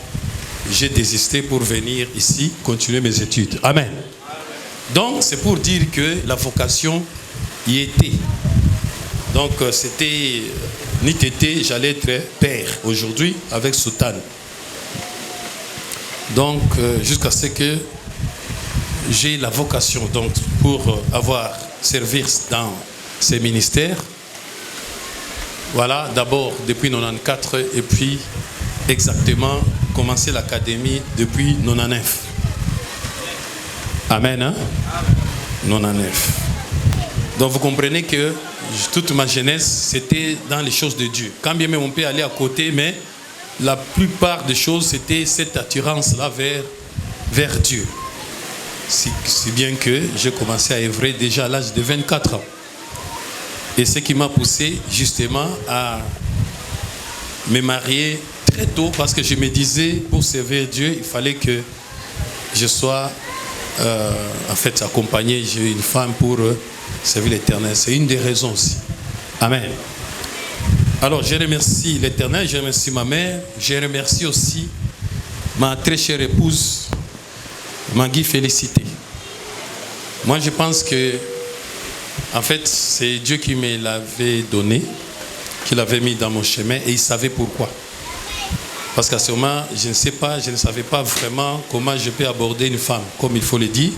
j'ai désisté pour venir ici, continuer mes études. Amen. Donc, c'est pour dire que la vocation y était. Donc, c'était, ni tété, j'allais être père aujourd'hui avec Soutane. Donc, jusqu'à ce que j'ai la vocation donc, pour avoir servi dans ces ministères. Voilà, d'abord depuis 94 et puis exactement commencer l'académie depuis 99. Amen, hein? 99. Donc vous comprenez que toute ma jeunesse, c'était dans les choses de Dieu. Quand bien même on peut aller à côté, mais la plupart des choses, c'était cette attirance-là vers Dieu. Si bien que j'ai commencé à œuvrer déjà à l'âge de 24 ans. Et ce qui m'a poussé justement à me marier très tôt, parce que je me disais, pour servir Dieu, il fallait que je sois en fait accompagné, j'ai une femme pour servir l'Éternel. C'est une des raisons aussi. Amen. Alors je remercie l'Éternel, je remercie ma mère, je remercie aussi ma très chère épouse, Magui Félicité. Moi je pense que en fait, c'est Dieu qui me l'avait donné, qui l'avait mis dans mon chemin et il savait pourquoi. Parce qu'à ce moment, je ne savais pas vraiment comment je peux aborder une femme, comme il faut le dire.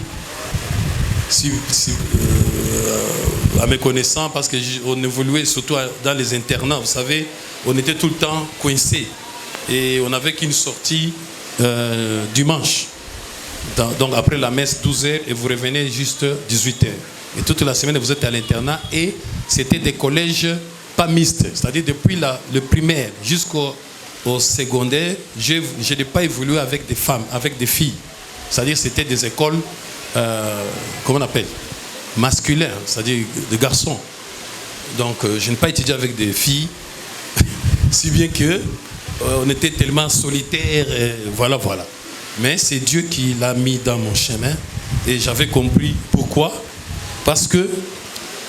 À mes connaissances, parce qu'on évoluait surtout dans les internats, vous savez, on était tout le temps coincés et on n'avait qu'une sortie dimanche. Donc après la messe, 12h et vous revenez juste 18h. Et toute la semaine, vous êtes à l'internat et c'était des collèges pas mixtes. C'est-à-dire depuis le primaire jusqu'au secondaire, je n'ai pas évolué avec des femmes, avec des filles. C'est-à-dire c'était des écoles, comment on appelle, masculin, c'est-à-dire de garçons. Donc je n'ai pas étudié avec des filles, si bien que on était tellement solitaires, voilà. Mais c'est Dieu qui l'a mis dans mon chemin et j'avais compris pourquoi. Parce que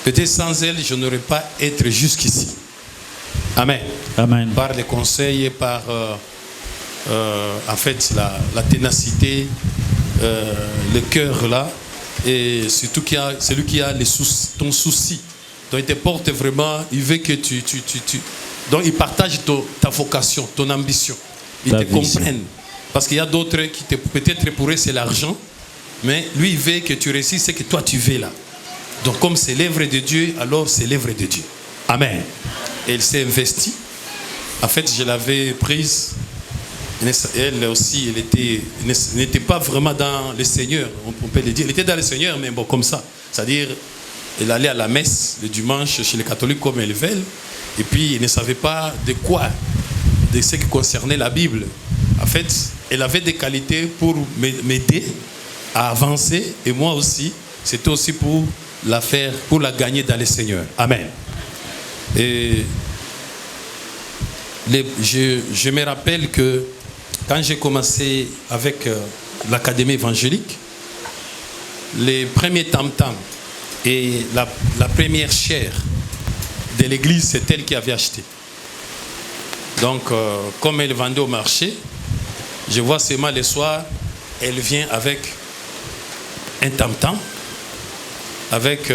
peut-être sans elle, je n'aurais pas été jusqu'ici. Amen. Amen. Par les conseils, par en fait la ténacité, le cœur là, et surtout celui qui a ton souci. Donc il te porte vraiment, il veut que tu donc il partage ta vocation, ton ambition. Il te comprenne. Parce qu'il y a d'autres qui peut-être pour eux c'est l'argent, mais lui il veut que tu réussisses ce que toi tu veux là. Donc comme c'est l'œuvre de Dieu, alors c'est l'œuvre de Dieu. Amen. Et elle s'est investie. En fait, je l'avais prise. Elle aussi, elle n'était pas vraiment dans le Seigneur, on peut le dire. Elle était dans le Seigneur, mais bon, comme ça. C'est-à-dire, elle allait à la messe le dimanche chez les catholiques comme elle veut. Et puis, elle ne savait pas de quoi, de ce qui concernait la Bible. En fait, elle avait des qualités pour m'aider à avancer. Et moi aussi, c'était aussi pour la faire, pour la gagner dans le Seigneur. Amen. Et je me rappelle que quand j'ai commencé avec l'académie évangélique, les premiers tam-tams et la première chaire de l'église, c'est elle qui avait acheté. Donc, comme elle vendait au marché, je vois seulement le soir, elle vient avec un tam-tam, avec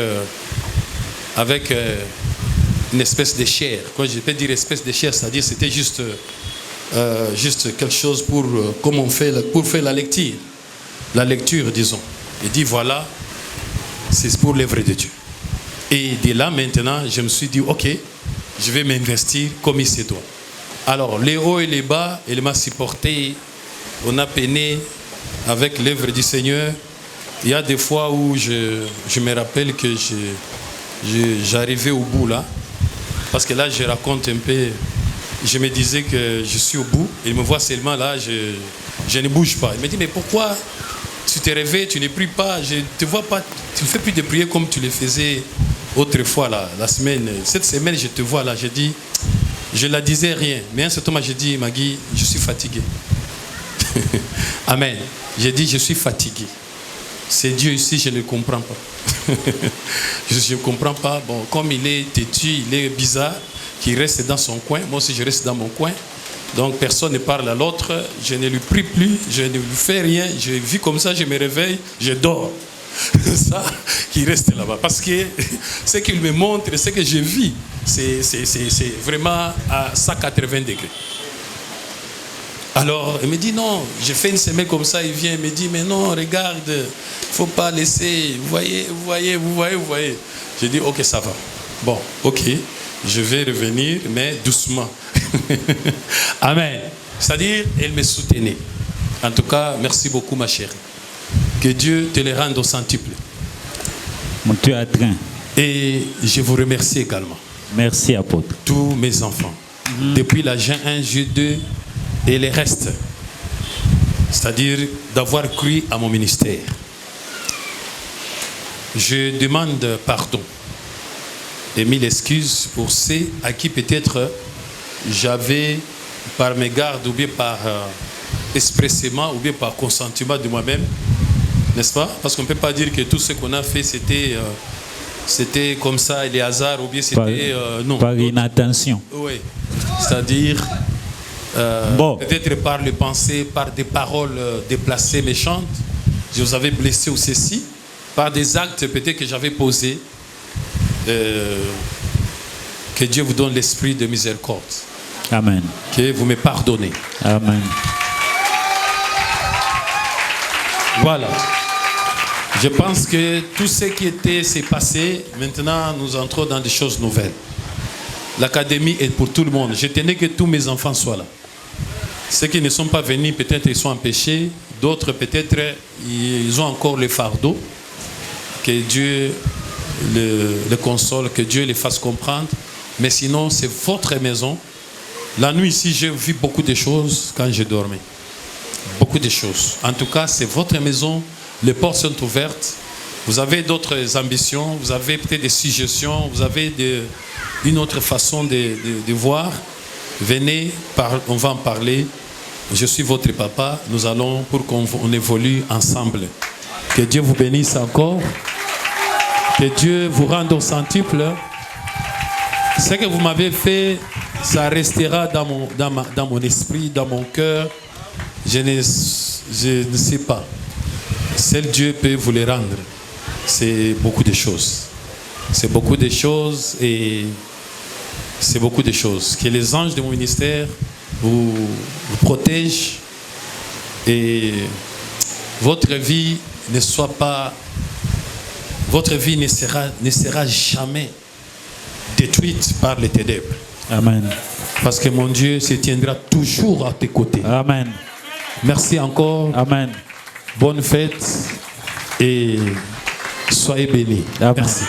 une espèce de chair. Quand je peux dire espèce de chair, c'est-à-dire c'était juste quelque chose pour faire la lecture, disons. Il dit voilà, c'est pour l'œuvre de Dieu. Et de là maintenant, je me suis dit ok, je vais m'investir comme il se doit. Alors les hauts et les bas, il m'a supporté. On a peiné avec l'œuvre du Seigneur. Il y a des fois où je me rappelle que j'arrivais au bout là. Parce que là, je raconte un peu, je me disais que je suis au bout. Il me voit seulement là, je ne bouge pas. Il me dit, mais pourquoi tu te réveilles, tu ne pries pas, je ne te vois pas, tu ne fais plus de prières comme tu le faisais autrefois là, la semaine. Cette semaine, je te vois là, je dis, je ne la disais rien. Mais un certain moment, je dis, Magui, je suis fatigué. Amen. J'ai dit, je suis fatigué. C'est Dieu ici, je ne le comprends pas. Je ne comprends pas. Bon, comme il est têtu, il est bizarre, qu'il reste dans son coin. Moi aussi, je reste dans mon coin. Donc, personne ne parle à l'autre. Je ne lui prie plus, je ne lui fais rien. Je vis comme ça, je me réveille, je dors. Ça, qui reste là-bas. Parce que ce qu'il me montre, ce que je vis, c'est vraiment à 180 degrés. Alors, il me dit non, j'ai fait une semaine comme ça, il vient, il me dit, mais non, regarde, il ne faut pas laisser, vous voyez. J'ai dit, ok, ça va. Bon, ok, je vais revenir, mais doucement. Amen. C'est-à-dire, elle me soutenait. En tout cas, merci beaucoup, ma chérie. Que Dieu te les rende au centuple. Mon Dieu a train. Et je vous remercie également. Merci, apôtre. Tous mes enfants. Depuis la Jean 1, Jean 2, et les restes, c'est-à-dire d'avoir cru à mon ministère. Je demande pardon et mille excuses pour ceux à qui peut-être j'avais, par mes gardes, ou bien par expressément, ou bien par consentement de moi-même, n'est-ce pas? Parce qu'on ne peut pas dire que tout ce qu'on a fait, c'était comme ça, les hasards, ou bien c'était... non. Par inattention. Oui, c'est-à-dire... peut-être par les pensées, par des paroles déplacées, méchantes, je vous avais blessé ou ceci, par des actes peut-être que j'avais posés. Que Dieu vous donne l'esprit de miséricorde. Amen. Que vous me pardonnez. Amen. Voilà. Je pense que tout ce qui s'est passé, maintenant nous entrons dans des choses nouvelles. L'académie est pour tout le monde. Je tenais que tous mes enfants soient là. Ceux qui ne sont pas venus, peut-être ils sont empêchés. D'autres, peut-être, ils ont encore le fardeau. Que Dieu le console, que Dieu les fasse comprendre. Mais sinon, c'est votre maison. La nuit ici, j'ai vu beaucoup de choses quand je dormais. Beaucoup de choses. En tout cas, c'est votre maison. Les portes sont ouvertes. Vous avez d'autres ambitions, vous avez peut-être des suggestions, vous avez une autre façon de voir. Venez, on va en parler. Je suis votre papa. Nous allons pour qu'on évolue ensemble. Que Dieu vous bénisse encore. Que Dieu vous rende au centuple. Ce que vous m'avez fait, ça restera dans mon esprit, dans mon cœur. Je ne sais pas. Seul Dieu peut vous les rendre. C'est beaucoup de choses. C'est beaucoup de choses et c'est beaucoup de choses. Que les anges de mon ministère vous protègent et votre vie ne sera jamais détruite par les ténèbres. Amen. Parce que mon Dieu se tiendra toujours à tes côtés. Amen. Merci encore. Amen. Bonne fête et soyez bénis. Amen. Merci.